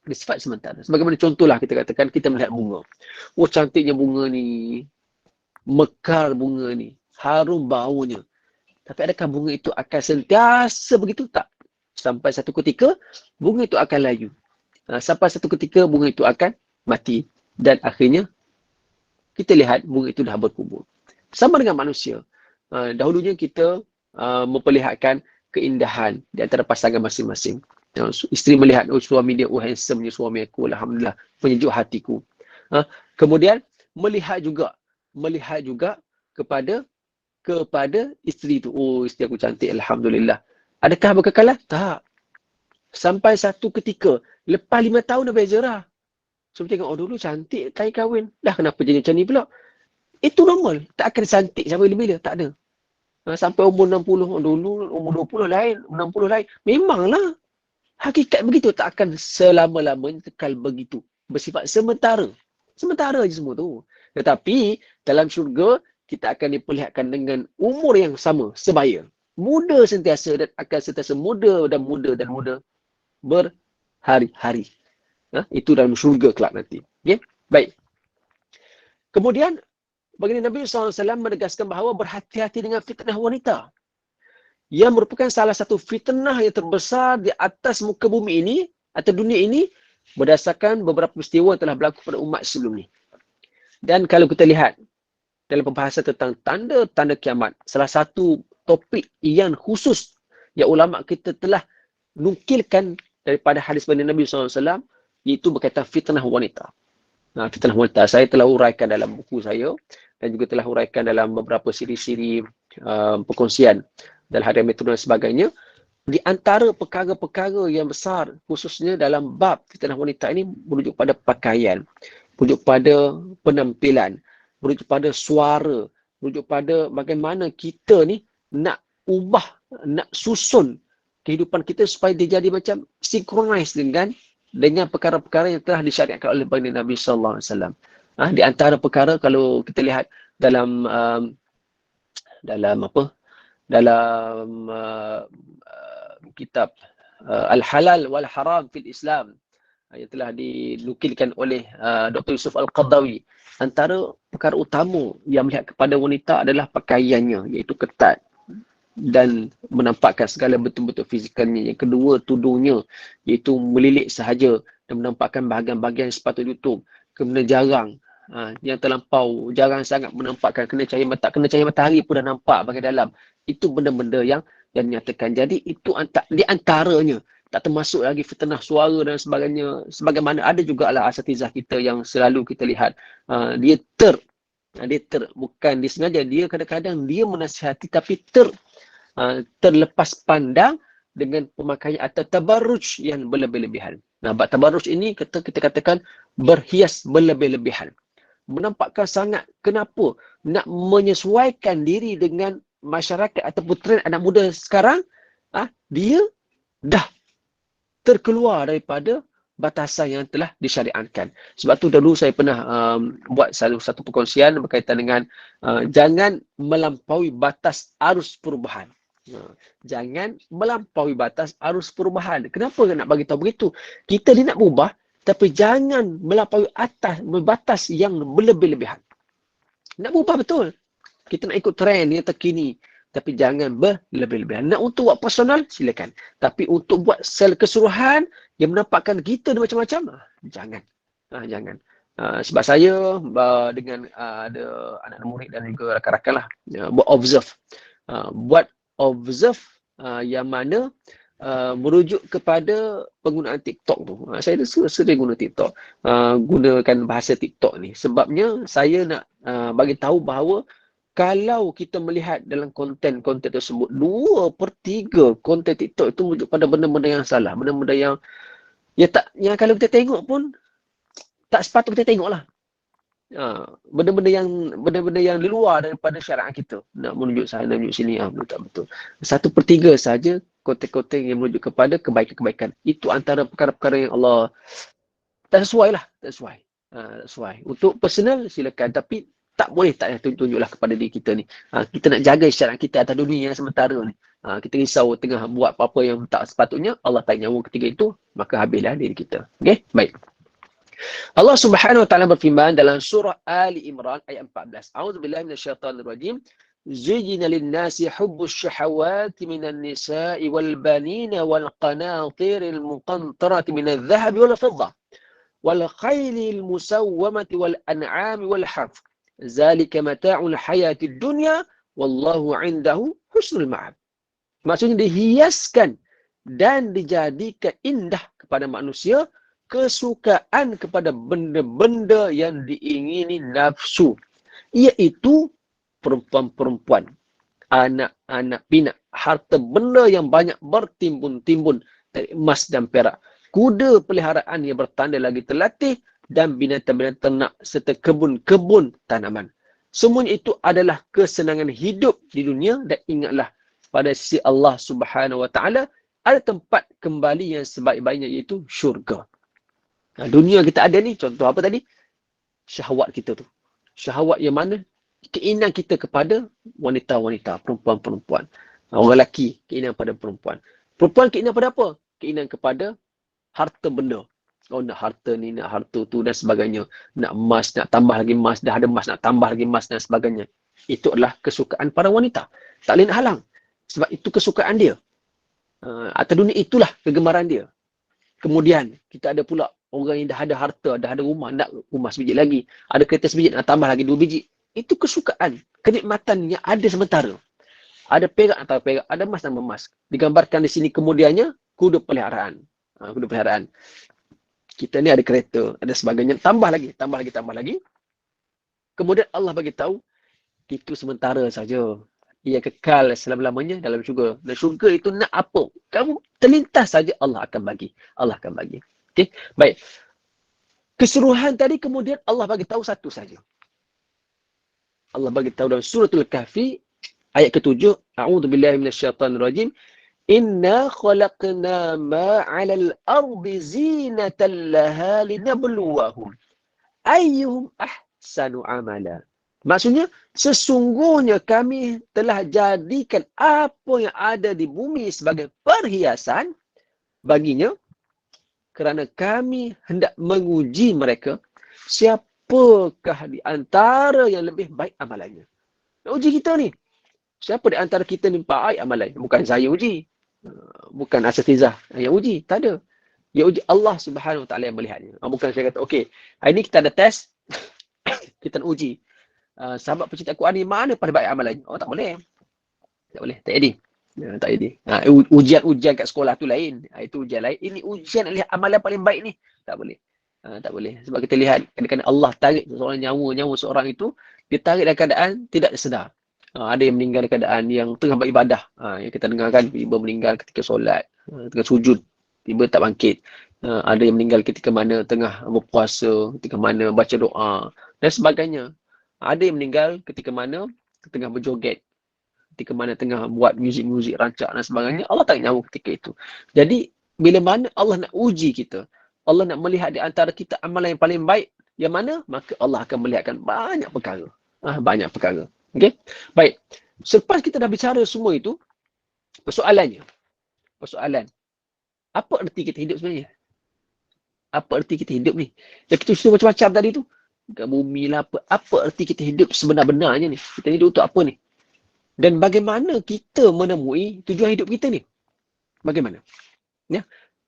Bersifat sementara. Sebagaimana contohlah kita katakan, kita melihat bunga. Oh cantiknya bunga ni. Mekar bunga ni. Harum baunya. Tapi adakah bunga itu akan sentiasa begitu? Tak. Sampai satu ketika, bunga itu akan layu. Sampai satu ketika, bunga itu akan mati. Dan akhirnya, kita lihat bunga itu dah berkubur. Sama dengan manusia. Dahulunya kita memperlihatkan keindahan di antara pasangan masing-masing. Isteri melihat, oh suami dia, oh handsome-nya suami aku, alhamdulillah, menyejuk hatiku. Kemudian, melihat juga kepada isteri tu. Oh, isteri aku cantik, alhamdulillah. Adakah berkekalan? Tak. Sampai satu ketika, lepas 5 tahun dah beza dah. So, tengok, oh dulu cantik, tak kahwin. Dah kenapa jadi macam ni pula? Itu normal. Tak akan cantik sampai bila-bila. Tak ada. Sampai umur 60, dulu umur 20 lain, 60 lain. Memanglah. Hakikat begitu. Tak akan selama-lamanya kekal begitu. Bersifat sementara. Sementara je semua tu. Tetapi, dalam syurga, kita akan diperlihatkan dengan umur yang sama, sebaya. Muda sentiasa dan akan sentiasa muda dan muda dan muda berhari-hari. Itu dalam syurga kelak nanti. Okay? Baik. Kemudian, baginda Nabi SAW menegaskan bahawa berhati-hati dengan fitnah wanita. Yang merupakan salah satu fitnah yang terbesar di atas muka bumi ini, atau dunia ini, berdasarkan beberapa peristiwa yang telah berlaku pada umat sebelum ini. Dan kalau kita lihat, dalam pembahasan tentang tanda-tanda kiamat, salah satu topik yang khusus yang ulama kita telah nukilkan daripada hadis baginda Nabi SAW, iaitu berkaitan fitnah wanita. Fitnah wanita saya telah uraikan dalam buku saya dan juga telah uraikan dalam beberapa siri-siri perkongsian dalam harian metro dan sebagainya. Di antara perkara-perkara yang besar, khususnya dalam bab fitnah wanita ini, merujuk pada pakaian, merujuk pada penampilan, merujuk pada suara, merujuk pada bagaimana kita ni nak ubah, nak susun kehidupan kita supaya dia jadi macam synchronize dengan perkara-perkara yang telah disyariatkan oleh baginda Nabi sallallahu alaihi wasallam. Di antara perkara kalau kita lihat dalam kitab Al-Halal wal Haram fil Islam yang telah dinukilkan oleh Dr. Yusuf Al-Qaradawi, antara perkara utama yang melihat kepada wanita adalah pakaiannya, iaitu ketat dan menampakkan segala betul-betul fizikalnya. Yang kedua, tudungnya, iaitu melilit sahaja dan menampakkan bahagian-bahagian yang sepatutnya ditutup. Kemudian jarang, yang terlampau, jarang sangat menampakkan, kena cahaya matahari pun dah nampak bahagian dalam. Itu benda-benda yang dinyatakan. Jadi itu di antaranya. Tak termasuk lagi fitnah suara dan sebagainya. Sebagaimana ada juga lah asatizah kita yang selalu kita lihat. Dia bukan disengaja. Dia kadang-kadang dia menasihati tapi terlepas pandang dengan pemakaian atau tabarruj yang berlebih-lebihan. Bab tabarruj ini kita katakan berhias berlebih-lebihan. Menampakkan sangat kenapa nak menyesuaikan diri dengan masyarakat ataupun trend anak muda sekarang, dia dah terkeluar daripada batasan yang telah disyariatkan. Sebab tu dulu saya pernah buat satu perkongsian berkaitan dengan jangan melampaui batas arus perubahan. Jangan melampaui batas arus perubahan. Kenapa nak bagi tahu begitu? Kita ni nak berubah, tapi jangan melampaui batas yang berlebih-lebihan. Nak berubah betul. Kita nak ikut trend yang terkini, tapi jangan berlebih-lebihan. Nak untuk buat personal, silakan. Tapi untuk buat keseluruhan yang menampakkan kita macam-macam, jangan. Jangan. Sebab saya dengan ada anak murid dan juga rakan-rakan lah, buat observe. Buat observe yang mana merujuk kepada penggunaan TikTok tu. Saya sering guna TikTok. Gunakan bahasa TikTok ni. Sebabnya saya nak bagi tahu bahawa kalau kita melihat dalam konten-konten tersebut, 2/3 konten TikTok itu merujuk pada benda-benda yang salah. Benda-benda yang kalau kita tengok pun tak sepatutnya kita tengok lah. Benda-benda yang di luar daripada syariat kita. Nak menunjuk sana, nak menunjuk sini, betul tak betul. 1/3 saja konten-konten yang merujuk kepada kebaikan-kebaikan. Itu antara perkara-perkara yang Allah tak sesuai lah. Tak sesuai. Tak sesuai. Untuk personal, silakan. Tapi tak boleh tak tunjuklah kepada diri kita ni. Kita nak jaga syarat kita atas dunia yang sementara ni. Kita risau tengah buat apa-apa yang tak sepatutnya, Allah tak nyawa ketika itu, maka habislah diri kita. Okay? Baik. Allah Subhanahu wa taala berfirman dalam surah Ali Imran ayat 14. A'udzubillahi minasyaitonir rajim. Zuyyina lin-nasi hubbus syahawati minan nisa'i wal banina wal qanatiril muqantarati minadh dhahabi wal fiddah wal khaylil musawwamati wal an'ami wal harth. Zalika mata'ul hayatid dunya wallahu 'indahu husnul ma'ab. Maksudnya dihiaskan dan dijadikan indah kepada manusia kesukaan kepada benda-benda yang diingini nafsu, iaitu perempuan-perempuan, anak-anak pinak, harta benda yang banyak bertimbun-timbun dari emas dan perak, kuda peliharaan yang bertanda lagi terlatih, dan binatang-binatang ternak serta kebun-kebun tanaman. Semuanya itu adalah kesenangan hidup di dunia, dan ingatlah pada sisi Allah Subhanahu wa taala ada tempat kembali yang sebaik-baiknya, iaitu syurga. Dunia kita ada ni, contoh apa tadi? Syahwat kita tu. Syahwat yang mana? Keinginan kita kepada wanita-wanita, perempuan-perempuan. Orang lelaki, keinginan pada perempuan. Perempuan keinginan pada apa? Keinginan kepada harta benda. Oh, nak harta ni, nak harta tu dan sebagainya. Nak emas, nak tambah lagi emas. Dah ada emas, nak tambah lagi emas dan sebagainya. Itu adalah kesukaan para wanita. Tak boleh nak halang. Sebab itu kesukaan dia. Atas dunia itulah kegemaran dia. Kemudian, kita ada pula orang yang dah ada harta, dah ada rumah, nak rumah sebiji lagi. Ada kereta sebiji, nak tambah lagi 2 biji. Itu kesukaan, kenikmatan yang ada sementara. Ada perak atau perak, ada emas dan emas. Digambarkan di sini kemudiannya, kuda peliharaan. Kuda peliharaan. Kita ni ada kereta, ada sebagainya. Tambah lagi. Kemudian Allah bagi tahu, itu sementara saja. Ia kekal selama-lamanya dalam syurga. Dan syurga itu nak apa? Kamu terlintas saja, Allah akan bagi. Allah akan bagi. Okey, baik. Keseluruhan tadi kemudian Allah bagi tahu satu saja. Allah bagi tahu dalam suratul Kahfi ayat ke-7, a'udzubillahi minasyaitonir rajim. Inna khalaqna ma 'alal ardi zinatan laha linabluwahum ayyuhum ahsanu amala. Maksudnya, sesungguhnya kami telah jadikan apa yang ada di bumi sebagai perhiasan baginya, kerana kami hendak menguji mereka siapakah di antara yang lebih baik amalannya. Nak uji kita ni. Siapa di antara kita ni baik amalan? Bukan saya uji. Bukan asatizah yang uji. Tak ada. Yang uji Allah Subhanahu Wa Taala yang melihatnya. Bukan saya kata, okey, hari ni kita ada test. Kita nak uji. Sahabat pecinta Quran ni mana pada baik amalan? Oh, tak boleh. Tak boleh. Tak jadi. Tak jadi. Ujian-ujian kat sekolah tu lain. Itu ujian lain. Ini ujian lihat amalan paling baik ni. Tak boleh. Tak boleh. Sebab kita lihat kadang-kadang Allah tarik seorang nyawa seorang itu, dia tarik dalam keadaan tidak sedar. Ada yang meninggal dalam keadaan yang tengah beribadah. Yang kita dengar kan, tiba meninggal ketika solat, tengah sujud, tiba tak bangkit. Ada yang meninggal ketika mana tengah berpuasa, ketika mana baca doa dan sebagainya. Ada yang meninggal ketika mana tengah berjoget, ketika mana tengah buat muzik-muzik rancak dan sebagainya. Allah tak nyawa ketika itu. Jadi, bila mana Allah nak uji kita, Allah nak melihat di antara kita amalan yang paling baik, yang mana, maka Allah akan melihatkan banyak perkara. Banyak perkara. Okey? Baik. Selepas kita dah bicara semua itu, persoalan, apa erti kita hidup sebenarnya? Apa erti kita hidup ni? Yang kita cerita macam-macam tadi tu, kat bumi lah apa erti kita hidup sebenar-benarnya ni? Kita hidup untuk apa ni? Dan bagaimana kita menemui tujuan hidup kita ni? Bagaimana? Ya?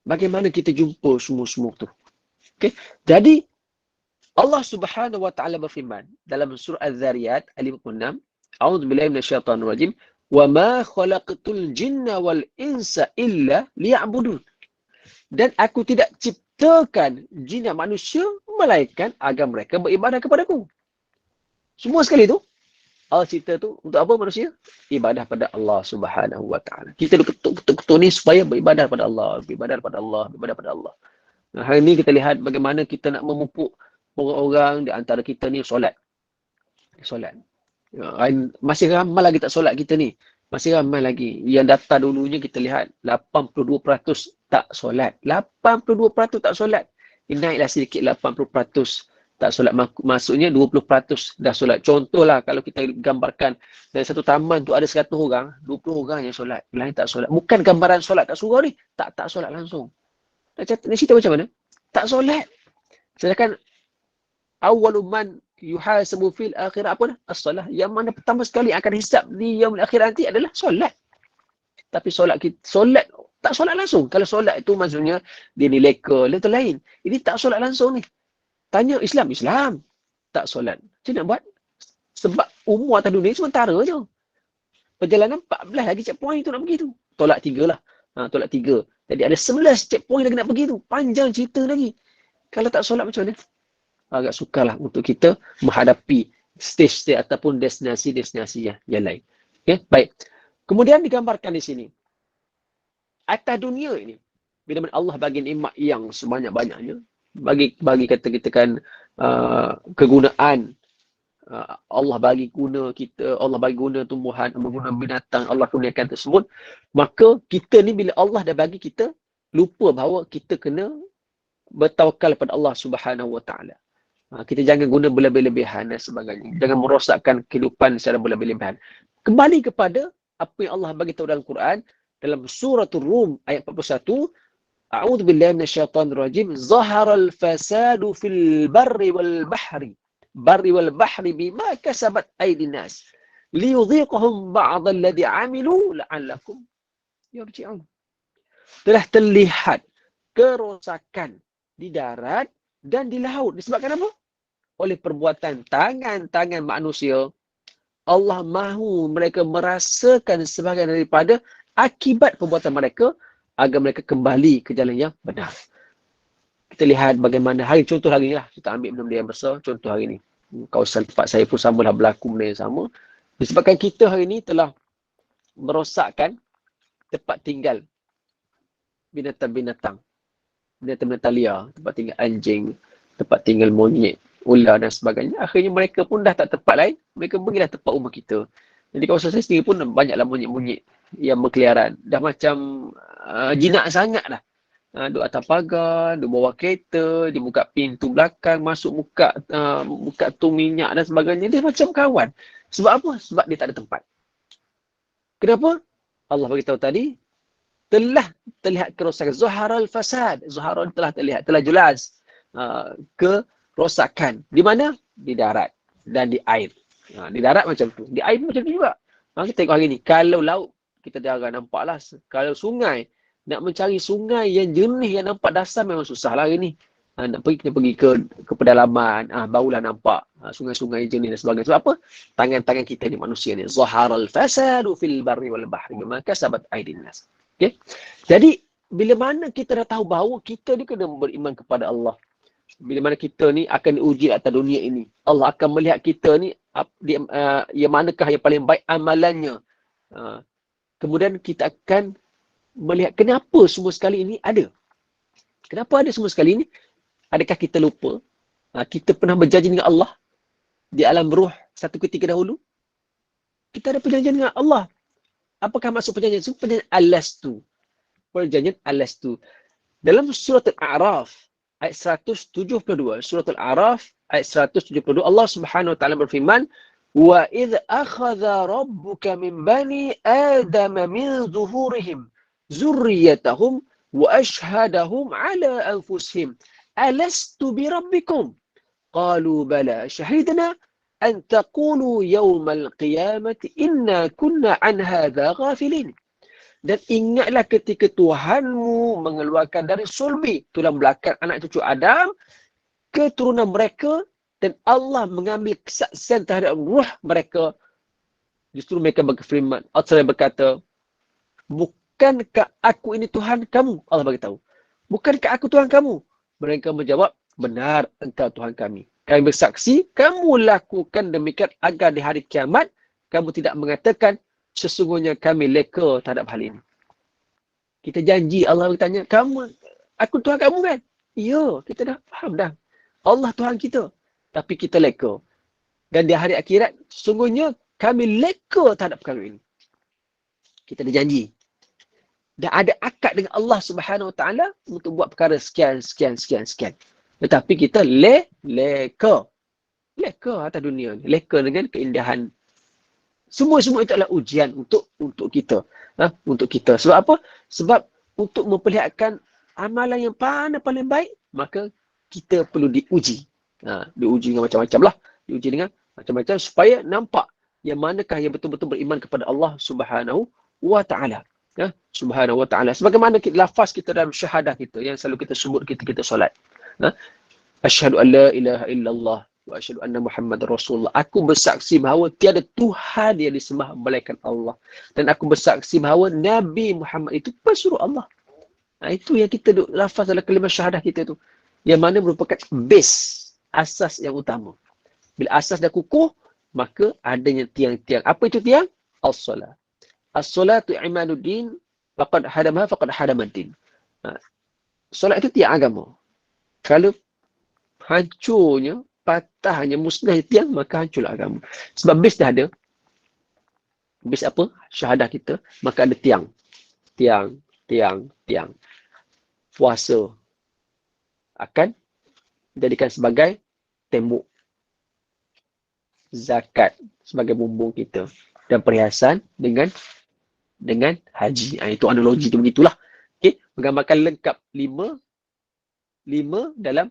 Bagaimana kita jumpa semua-semua tu? Okey. Jadi Allah Subhanahu Wa Taala berfirman dalam surah Az-Zariyat ayat 56, A'udzubillahi minasyaitonir rajim, "Wa ma khalaqtul jinna wal insa illa liya'budun." Dan aku tidak ciptakan jin dan manusia melainkan agar mereka beribadah kepadaku. Semua sekali tu Allah cipta tu untuk apa manusia? Ibadah pada Allah Subhanahu Wa Taala. Kita ketuk-ketuk ni supaya beribadah pada Allah, beribadah pada Allah, beribadah pada Allah. Hari ni kita lihat bagaimana kita nak memupuk orang-orang di antara kita ni solat. Masih ramai lagi tak solat kita ni. Masih ramai lagi. Yang data dulunya kita lihat 82% tak solat. 82% tak solat. Ini naiklah sedikit 80% tak solat. Maksudnya 20% dah solat. Contohlah kalau kita gambarkan dari satu taman tu ada 100 orang, 20 orang yang solat. Yang lain tak solat. Bukan gambaran solat kat surau ni. Tak solat langsung. Nak cerita macam mana? Tak solat. Sedangkan awwalu man yuhasabu fil akhirah apa dah? As-salah. Yang mana pertama sekali akan hisap di yaumul akhir nanti adalah solat. Tapi solat tak solat langsung. Kalau solat itu maksudnya dia ni leka, itu lain. Ini tak solat langsung ni. Tanya Islam, tak solat. Macam nak buat? Sebab umur atas dunia sementara je. Perjalanan 14 lagi checkpoint tu nak pergi tu. Tolak 3 lah. Tolak 3. Jadi ada 11 checkpoint lagi nak pergi tu. Panjang cerita lagi. Kalau tak solat macam mana? Agak sukarlah untuk kita menghadapi stage-stage ataupun destinasi-destinasi yang lain. Okay? Baik. Kemudian digambarkan di sini. Atas dunia ini, bila mana Allah bagi nikmat yang sebanyak-banyaknya, bagi kata-katakan kegunaan, Allah bagi guna kita, Allah bagi guna tumbuhan, guna binatang, Allah kurniakan tersebut, maka kita ni bila Allah dah bagi kita, lupa bahawa kita kena bertawakal pada Allah Subhanahu Wa Taala. Kita jangan guna berlebih-lebihan dan sebagainya. Jangan merosakkan kehidupan secara berlebih-lebihan. Kembali kepada apa yang Allah bagi tahu dalam Quran, dalam suratul Rum ayat 41, A'udzu billahi minasyaitonir rajim, zaharal fasadu fil barri wal bahri. Barri wal bahri bima kasabat aydin nas. Liyudhiqahum ba'd alladhi 'amilu la'allakum yarji'un. Telah terlihat kerosakan di darat dan di laut. Disebabkan apa? Oleh perbuatan tangan-tangan manusia. Allah mahu mereka merasakan sebahagian daripada akibat perbuatan mereka agar mereka kembali ke jalan yang benar. Kita lihat bagaimana contoh hari ni lah. Kita ambil benda-benda yang besar. Contoh hari ni. Kawasan tempat saya pun samalah berlaku benda yang sama. Disebabkan kita hari ni telah merosakkan tempat tinggal binatang-binatang. Binatang-binatang liar. Tempat tinggal anjing. Tempat tinggal monyet, ular dan sebagainya. Akhirnya mereka pun dah tak tempat lain. Mereka pergilah tempat rumah kita. Jadi kawasan saya sendiri pun banyaklah monyet-monyet yang berkeliaran. Dah macam jinak sangat dah. Duduk atas pagar, duduk bawah kereta, dia buka pintu belakang, masuk buka tung minyak dan sebagainya. Dia macam kawan. Sebab apa? Sebab dia tak ada tempat. Kenapa? Allah beritahu tadi, telah terlihat kerosakan. Zaharal fasad. Zaharal telah terlihat, telah jelas. Kerosakan. Di mana? Di darat dan di air. Di darat macam tu. Di air macam tu juga. Kita tengok hari ni. Kalau laut, kita jarang nampak lah. Kalau sungai, nak mencari sungai yang jernih, yang nampak dasar memang susah lah hari ni. Nak pergi, kita pergi ke pedalaman. Barulah nampak sungai-sungai jernih dan sebagainya. Sebab apa? Tangan-tangan kita ni manusia ni. Zaharal fasadu fil barri wal bahri. Maka sahabat aidin nas. Okay? Jadi, bila mana kita dah tahu bahawa kita ni kena beriman kepada Allah. Bila mana kita ni akan diuji atas dunia ini. Allah akan melihat kita ni yang manakah yang paling baik amalannya. Kemudian kita akan melihat kenapa semua sekali ini ada. Kenapa ada semua sekali ini? Adakah kita lupa? Kita pernah berjanji dengan Allah di alam ruh satu ketika dahulu. Kita ada perjanjian dengan Allah. Apakah maksud perjanjian itu? Perjanjian alastu. Perjanjian alastu. Dalam surat Al-A'raf ayat 172, surat Al-A'raf ayat 172, Allah Subhanahu wa taala berfirman, "Wa idz akhadha rabbuka min bani Adam min zuhurihim zurriyyatahum wa ashhadahum ala anfusihim alastu bi rabbikum qalu bala shahidna an taqulu yawmal qiyamati inna kunna an hadha ghafilin." Dan ingatlah ketika Tuhanmu mengeluarkan dari sulbi, tulang belakang anak cucu Adam, keturunan mereka, dan Allah mengambil kesaksian terhadap ruh mereka. Justru mereka berfirman, Allah berkata, bukankah aku ini Tuhan kamu? Allah beritahu, bukankah aku Tuhan kamu? Mereka menjawab, benar, engkau Tuhan kami. Kami bersaksi, kamu lakukan demikian agar di hari kiamat, kamu tidak mengatakan, sesungguhnya kami leka terhadap hal ini. Kita janji, Allah bertanya, aku Tuhan kamu kan? Ya, kita dah faham dah. Allah Tuhan kita. Tapi kita leka. Dan di hari akhirat, sesungguhnya kami leka terhadap perkara ini. Kita ada janji. Dan ada akad dengan Allah Subhanahu Wa Taala untuk buat perkara sekian. Tetapi kita leka atas dunia ni. Leka dengan keindahan. Semua itu adalah ujian untuk kita. Untuk kita. Sebab apa? Sebab untuk memperlihatkan amalan yang paling baik, maka kita perlu diuji. Diuji dengan macam-macam lah. Diuji dengan macam-macam supaya nampak yang manakah yang betul-betul beriman kepada Allah Subhanahu Wa Taala. Subhanahu Wa Taala. Sebagaimana lafaz kita dalam syahadah kita yang selalu kita sebut kita solat. Asyhadu an la ilaha illallah wa asyhadu anna Muhammadar Rasulullah. Aku bersaksi bahawa tiada Tuhan yang disembah melainkan Allah. Dan aku bersaksi bahawa Nabi Muhammad itu pesuruh Allah. Itu yang kita lafaz dalam kalimah syahadah kita tu. Yang mana merupakan base, asas yang utama. Bila asas dah kukuh, maka adanya tiang-tiang. Apa itu tiang? As-salat. As-salatu imanuddin, faqad hadamaha faqad hadamaddin. Solat itu tiang agama. Kalau hancurnya, patahnya, musnahnya tiang, maka hancurlah agama. Sebab base dah ada. Base apa? Syahadah kita. Maka ada tiang. Tiang. Puasa akan dijadikan sebagai tembok. Zakat sebagai bumbung kita. Dan perhiasan dengan haji. Itu analogi tu begitulah. Okay? Menggambarkan lengkap lima dalam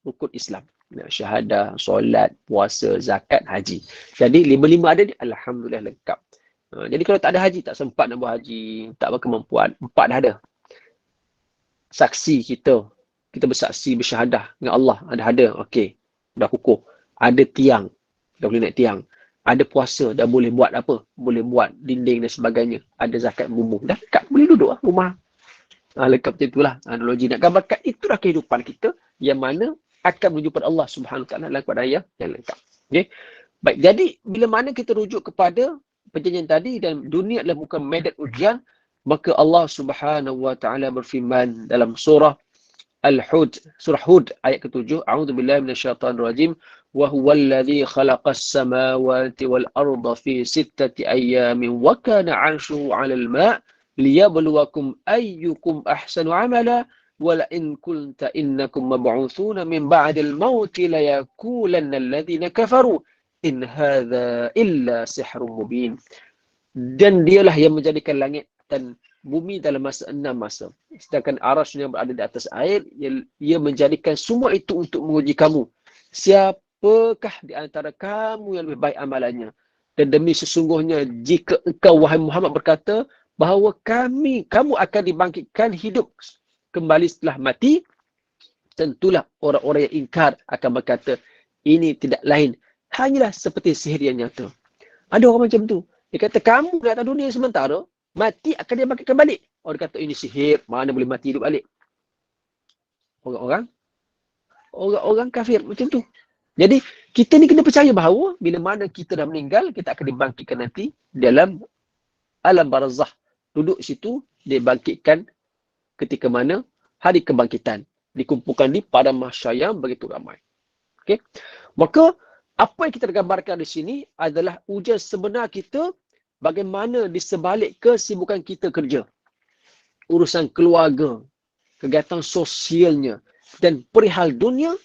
rukun Islam. Syahadah, solat, puasa, zakat, haji. Jadi lima-lima ada ni, alhamdulillah lengkap. Jadi kalau tak ada haji, tak sempat nak buat haji, tak berkemampuan, 4 dah ada. Saksi kita bersaksi bersyahadah dengan Allah, ada. Okey, dah kukuh. Ada tiang, dah boleh naik tiang. Ada puasa, dah boleh buat apa? Boleh buat dinding dan sebagainya. Ada zakat bumbung, dah lengkap, boleh duduk lah rumah. Lengkap macam itulah analogi nak gambarkan itulah kehidupan kita yang mana akan menuju pada Allah Subhanahu Wa Taala dalam keadaan yang lengkap. Okey. Baik, jadi bila mana kita rujuk kepada perjanjian tadi dan dunia adalah bukan medan ujian, maka Allah Subhanahu Wa Taala berfirman dalam surah Al-Hud, surah Hud ayat ke-7, a'udzubillahi minasyaitonir rajim, wa huwal ladzi khalaqas samawati wal arda fi sittati ayyamin wa kana 'arshuhu 'alal ma' liyabluwakum ayyukum ahsanu 'amala wa la in kunta innakum mab'utsuna min ba'dil mauti la yaqulanna alladhina kafaru in hadza illa sihrun mubin. Dan dialah yang menjadikan langit dan bumi dalam masa 6 masa. Sedangkan arasy yang berada di atas air, ia menjadikan semua itu untuk menguji kamu. Siapakah di antara kamu yang lebih baik amalannya? Dan demi sesungguhnya, jika engkau, wahai Muhammad, berkata bahawa kamu akan dibangkitkan hidup kembali setelah mati, tentulah orang-orang yang ingkar akan berkata, ini tidak lain, hanyalah seperti sihir yang nyata. Ada orang macam tu. Dia kata, kamu di atas dunia sementara, mati akan dia bangkitkan balik. Orang kata ini sihir, mana boleh mati hidup balik. Orang kafir macam tu. Jadi kita ni kena percaya bahawa bila mana kita dah meninggal, kita akan dibangkitkan nanti dalam alam barzah. Duduk situ, dibangkitkan ketika mana hari kebangkitan. Dikumpulkan di padang mahsyar yang begitu ramai. Okey. Maka apa yang kita gambarkan di sini adalah ujian sebenar kita bagaimana di sebalik kesibukan kita kerja, urusan keluarga, kegiatan sosialnya dan perihal dunia,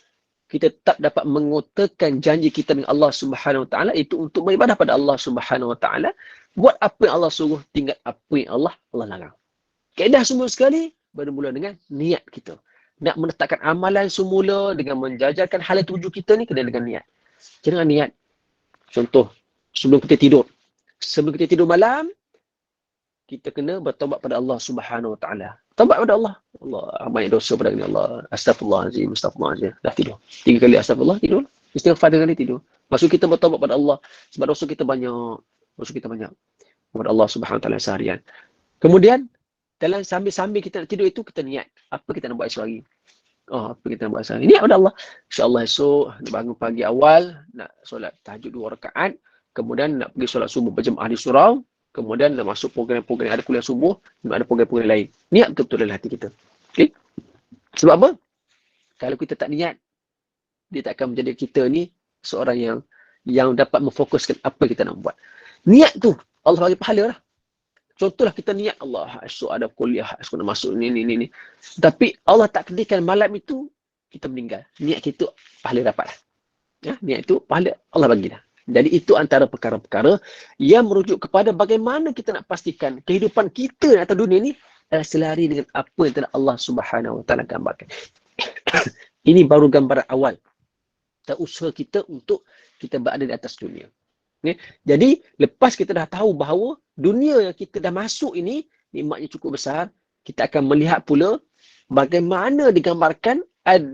kita tak dapat mengotakan janji kita dengan Allah Subhanahu Wa Taala itu untuk beribadah pada Allah Subhanahu Wa Taala, buat apa yang Allah suruh, tinggal apa yang Allah larang. Kaedah semua sekali bermula dengan niat kita. Nak meletakkan amalan semula dengan menjajalkan hal tuju kita ni kena dengan niat. Jangan niat. Contoh, sebelum kita tidur malam, kita kena bertaubat pada Allah Subhanahu Wa Taala. Taubat pada Allah. Allah, banyak dosa pada Allah. Astagfirullahalazim. Dah tidur. 3 kali astagfirullah, tidur. Istighfar 2 kali, tidur. Maksud kita bertaubat pada Allah sebab dosa kita banyak. Kepada Allah Subhanahu Wa Taala seharian. Kemudian dalam sambil kita nak tidur itu, kita niat apa kita nak buat esok hari. Apa kita nak buat esok hari. Niat pada Allah. InsyaAllah esok bangun pagi awal, nak solat tahajud 2 rakaat. Kemudian nak pergi solat subuh berjemaah di surau. Kemudian nak masuk program-program, ada kuliah subuh, ada program-program lain. Niat betul-betul dalam hati kita. Okay? Sebab apa? Kalau kita tak niat, dia tak akan menjadi kita ni seorang yang dapat memfokuskan apa kita nak buat. Niat tu, Allah bagi pahala lah. Contohlah kita niat Allah, esok ada kuliah, esok nak masuk ni. Tapi Allah takdirkan malam itu kita meninggal. Niat kita pahala dapat. Ya, niat itu pahala Allah bagi dah. Jadi itu antara perkara-perkara yang merujuk kepada bagaimana kita nak pastikan kehidupan kita atas dunia ni selari dengan apa yang telah Allah Subhanahu Wa Taala gambarkan. Ini baru gambaran awal dan usaha kita untuk kita berada di atas dunia. Okay? Jadi lepas kita dah tahu bahawa dunia yang kita dah masuk ini nikmatnya cukup besar, kita akan melihat pula bagaimana digambarkan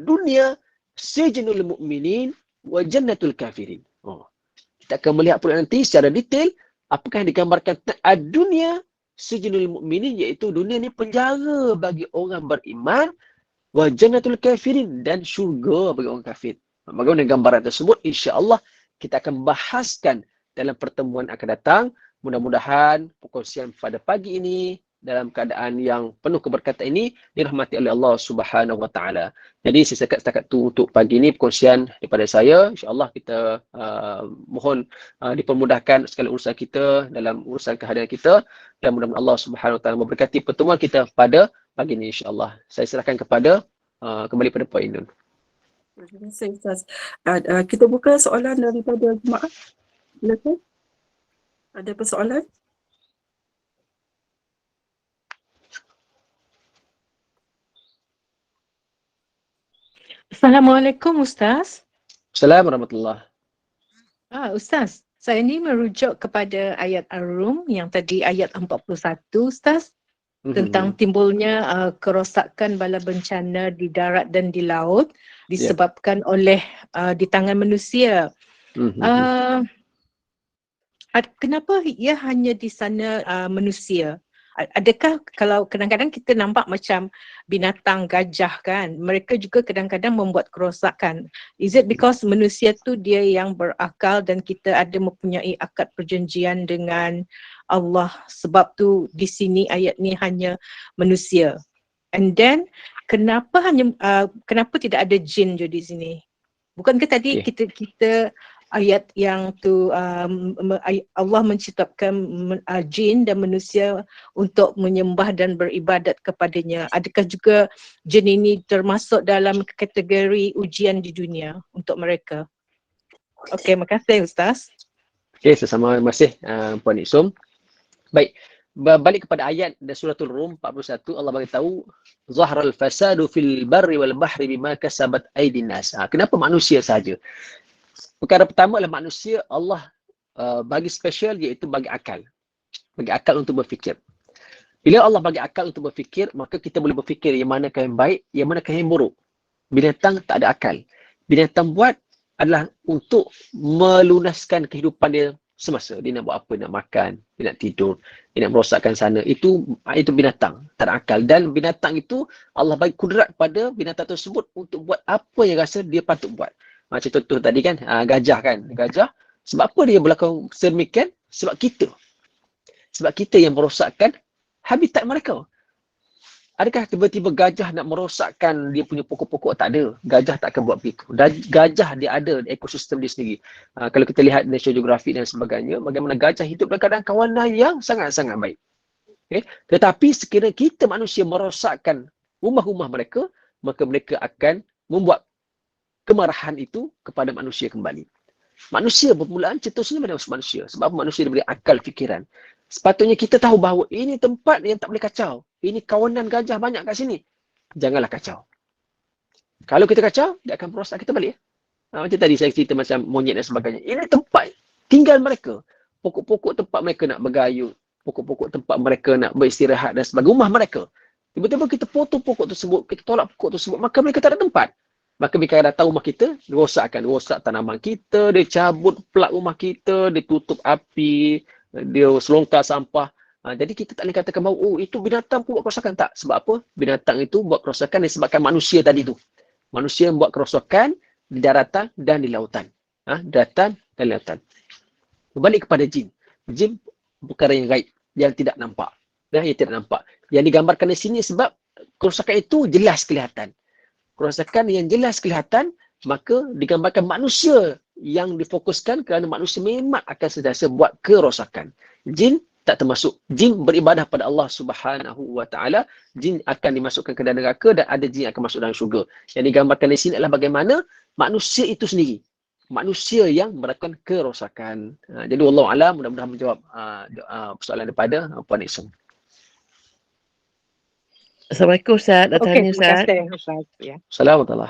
dunia sijnul mu'minin wa jannatul kafirin. Kita akan melihat pula nanti secara detail apakah yang digambarkan dunia sijnul mu'minin, iaitu dunia ni penjara bagi orang beriman, wa jannatul kafirin, dan syurga bagi orang kafir. Bagaimana gambaran tersebut, insya-Allah kita akan bahaskan dalam pertemuan akan datang. Mudah-mudahan perkongsian pada pagi ini dalam keadaan yang penuh keberkatan ini dirahmati oleh Allah Subhanahu Wa Taala. Jadi setakat tu untuk pagi ini perkongsian daripada saya. Insya-Allah kita mohon dipermudahkan segala urusan kita dalam urusan kehadiran kita, dan mudah-mudahan Allah Subhanahu Wa Taala memberkati pertemuan kita pada pagi ini insya-Allah. Saya serahkan kepada kembali pada Puan Indun. Terima kasih Ustaz. Kita buka soalan daripada jemaah. Silakan. Ada persoalan? Assalamualaikum Ustaz. Assalamualaikum warahmatullahi. Ustaz, saya ni merujuk kepada ayat Ar-Rum yang tadi ayat 41 Ustaz, tentang timbulnya kerosakan bala bencana di darat dan di laut disebabkan oleh di tangan manusia. Kenapa ia hanya di sana manusia? Adakah kalau kadang-kadang kita nampak macam binatang gajah kan, mereka juga kadang-kadang membuat kerosakan. Is it because manusia tu dia yang berakal dan kita ada mempunyai akad perjanjian dengan Allah, sebab tu di sini ayat ni hanya manusia? And then kenapa tidak ada jin je di sini? Bukankah tadi kita ayat yang tu Allah menciptakan jin dan manusia untuk menyembah dan beribadat kepadanya. Adakah juga jin ini termasuk dalam kategori ujian di dunia untuk mereka? Okey, terima kasih Ustaz. Okey, sama terima kasih Puan Iksum. Baik, balik kepada ayat suratul Rum 41, Allah beritahu zahral fasadu fil barri wal bahri bima kasabat aydin nas. Kenapa manusia saja? Perkara pertama adalah manusia Allah bagi special, iaitu bagi akal. Bagi akal untuk berfikir. Bila Allah bagi akal untuk berfikir, maka kita boleh berfikir yang manakah yang baik, yang manakah yang buruk. Binatang tak ada akal. Binatang buat adalah untuk melunaskan kehidupan dia semasa. Dia nak buat apa, nak makan, dia nak tidur, dia nak merosakkan sana. Itu binatang, tak ada akal. Dan binatang itu Allah bagi kudrat pada binatang tersebut untuk buat apa yang rasa dia patut buat. Macam contoh tadi kan, gajah kan. Gajah, sebab apa dia berlaku sedemikian? Sebab kita. Sebab kita yang merosakkan habitat mereka. Adakah tiba-tiba gajah nak merosakkan dia punya pokok-pokok? Tak ada. Gajah tak akan buat begitu. Dan gajah dia ada ekosistem dia sendiri. Kalau kita lihat National Geographic dan sebagainya, bagaimana gajah hidup dalam keadaan kawanan yang sangat-sangat baik. Okay? Tetapi sekiranya kita manusia merosakkan rumah-rumah mereka, maka mereka akan membuat kemarahan itu kepada manusia kembali. Manusia bermulaan cetusnya pada manusia. Sebab manusia diberi akal fikiran. Sepatutnya kita tahu bahawa ini tempat yang tak boleh kacau. Ini kawanan gajah banyak kat sini. Janganlah kacau. Kalau kita kacau, dia akan merosak kita balik. Macam tadi saya cerita macam monyet dan sebagainya. Ini tempat tinggal mereka. Pokok-pokok tempat mereka nak bergayut. Pokok-pokok tempat mereka nak beristirahat dan sebagainya. Rumah mereka. Tiba-tiba kita potong pokok tersebut, kita tolak pokok tersebut, maka mereka tak ada tempat. Maka mereka datang rumah kita, rosak tanaman kita, dia cabut pelak rumah kita, dia tutup api, dia selongkar sampah. Jadi kita tak boleh katakan bahawa itu binatang pun buat kerosakan. Tak. Sebab apa? Binatang itu buat kerosakan disebabkan manusia tadi tu. Manusia yang buat kerosakan di daratan dan di lautan. Daratan dan lautan. Berbalik kepada jin. Jin perkara yang gaib, yang tidak nampak. Yang tidak nampak. Yang digambarkan di sini sebab kerosakan itu jelas kelihatan. Kerosakan yang jelas kelihatan, maka digambarkan manusia yang difokuskan kerana manusia memang akan sentiasa buat kerosakan. Jin tak termasuk jin beribadah pada Allah Subhanahu wa taala, jin akan dimasukkan ke dalam neraka dan ada jin akan masuk dalam syurga. Yang digambarkan di sini adalah bagaimana manusia itu sendiri, manusia yang melakukan kerosakan. Jadi wallahu alam, mudah-mudahan menjawab soalan daripada Puan Iksan. Assalamualaikum Ustaz, nak Okey, tanya terima Ustaz. kasih Ustaz. Ya. Assalamualaikum.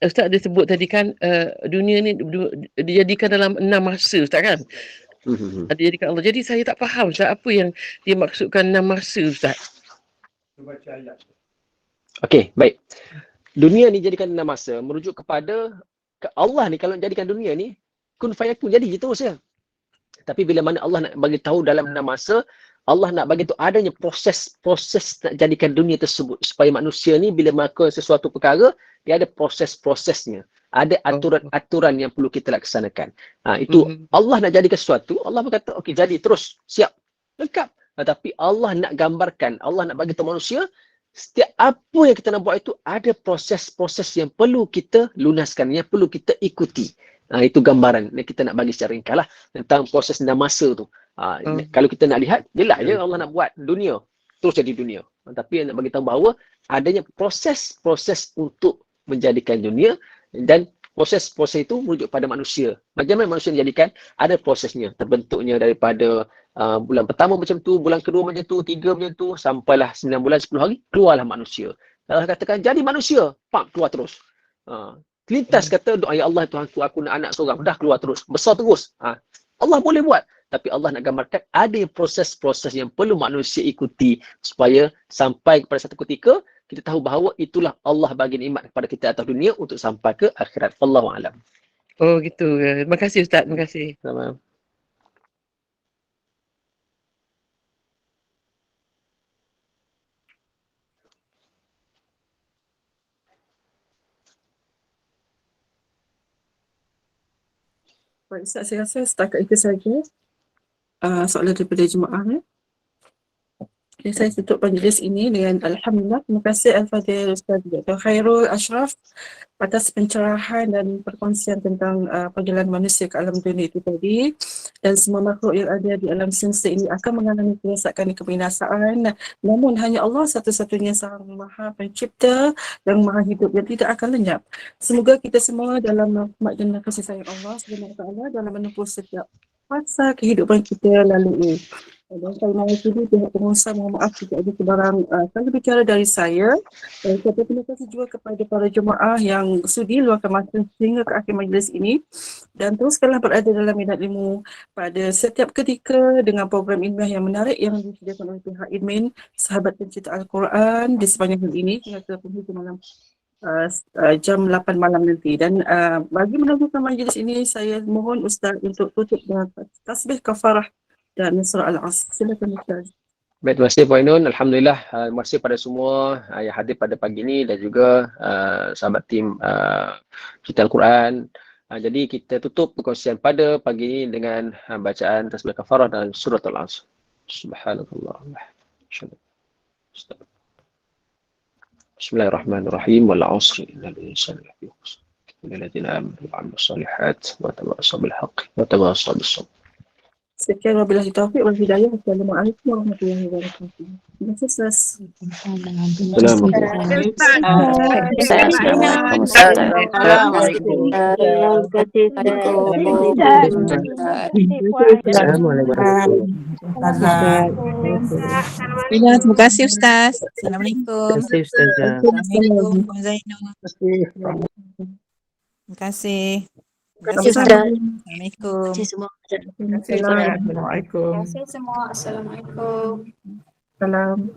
Ustaz dia sebut tadi kan dunia ni dijadikan dalam 6 masa Ustaz kan? Dijadikan Allah. Jadi saya tak faham Ustaz, apa yang dia maksudkan 6 masa Ustaz? Okey, baik. Dunia ni jadikan 6 masa merujuk kepada Allah ni. Kalau jadikan dunia ni kun fayakun, jadi je terus ya. Tapi bila mana Allah nak bagi tahu dalam 6 masa, Allah nak bagi tahu adanya proses nak jadikan dunia tersebut supaya manusia ni bila melakukan sesuatu perkara, dia ada proses-prosesnya. Ada aturan-aturan yang perlu kita laksanakan. Itu Allah nak jadikan sesuatu, Allah berkata okey jadi terus, siap, lengkap. Tetapi Allah nak gambarkan, Allah nak bagi tahu manusia setiap apa yang kita nak buat itu ada proses-proses yang perlu kita lunaskan, yang perlu kita ikuti. Itu gambaran yang kita nak bagi secara ringkas lah tentang proses dan masa tu. Kalau kita nak lihat, jelas je Allah nak buat dunia, terus jadi dunia. Tapi nak bagi tahu bahawa adanya proses-proses untuk menjadikan dunia, dan proses-proses itu merujuk pada manusia. Bagaimana manusia dijadikan? Ada prosesnya, terbentuknya daripada bulan pertama macam tu, bulan kedua macam tu, 3 macam tu, sampailah 9 bulan, 10 hari, keluarlah manusia. Kalau katakan jadi manusia, keluar terus. Lintas kata doa, ya Allah Tuhanku, aku nak anak seorang, dah keluar terus, besar terus. Allah boleh buat. Tapi Allah nak gambarkan ada proses-proses yang perlu manusia ikuti supaya sampai kepada satu ketika kita tahu bahawa itulah Allah bagi nikmat kepada kita atas dunia untuk sampai ke akhirat. Wallahu a'lam. Oh gitu. Terima kasih Ustaz, terima kasih. Sama. Baik, Ustaz, saya rasa setakat itu saja soalan daripada jemaah. Okay, saya tutup majlis ini dengan Alhamdulillah. Terima kasih Al-Fadhil Ustaz Dr. Khairul Ashraf atas pencerahan dan perkongsian tentang perjalanan manusia ke alam dunia itu tadi. Dan semua makhluk yang ada di alam semesta ini akan mengalami kerosakan dan kebinasaan. Namun hanya Allah satu-satunya Sang Maha Pencipta dan Maha Hidup yang tidak akan lenyap. Semoga kita semua dalam rahmat dan kasih sayang Allah Subhanahu Wa Taala dalam menempuh setiap fasa kehidupan kita lalui. Dan saya mahu juga pihak pengusaha, mohon maaf jika ada sebarang salah bicara dari saya. Dan saya terima kasih juga kepada para jemaah yang sudi luangkan masa sehingga ke akhir majlis ini. Dan teruskanlah berada dalam minat ilmu pada setiap ketika dengan program ilmiah yang menarik yang disediakan oleh pihak admin Sahabat Pencinta Al-Quran di sepanjang hari ini hingga ke penghujung malam jam 8 malam nanti. Dan bagi melanjutkan majlis ini, saya mohon Ustaz untuk tutup dengan tasbih kafarah dan surah Al-Asr. Silakan Ustaz. Baik, terima kasih Puan Ainun. Alhamdulillah, terima kasih pada semua yang hadir pada pagi ini dan juga sahabat tim Pencinta Al-Quran. Jadi kita tutup perkongsian pada pagi ini dengan bacaan tasbih kafarah dan surah Al-Asr. Subhanallah. Bismillahirrahmanirrahim. Wal 'asri innal insana lafi khusr. Illal ladzina amanu wa 'amilus solihat wa tawassaw bil haqqi wa tawassaw bis sabr. Sekian wabillahi taufiq wal hidayah. Wassalamualaikum warahmatullahi wabarakatuh. Terima kasih Ustaz. Terima kasih Ustaz. Assalamualaikum. Terima kasih Ustazah. Assalamualaikum Puan Zainul. Terima kasih. Terima kasih Ustaz. Assalamualaikum. Terima kasih semua. Assalamualaikum. Terima kasih semua. Assalamualaikum. Salam.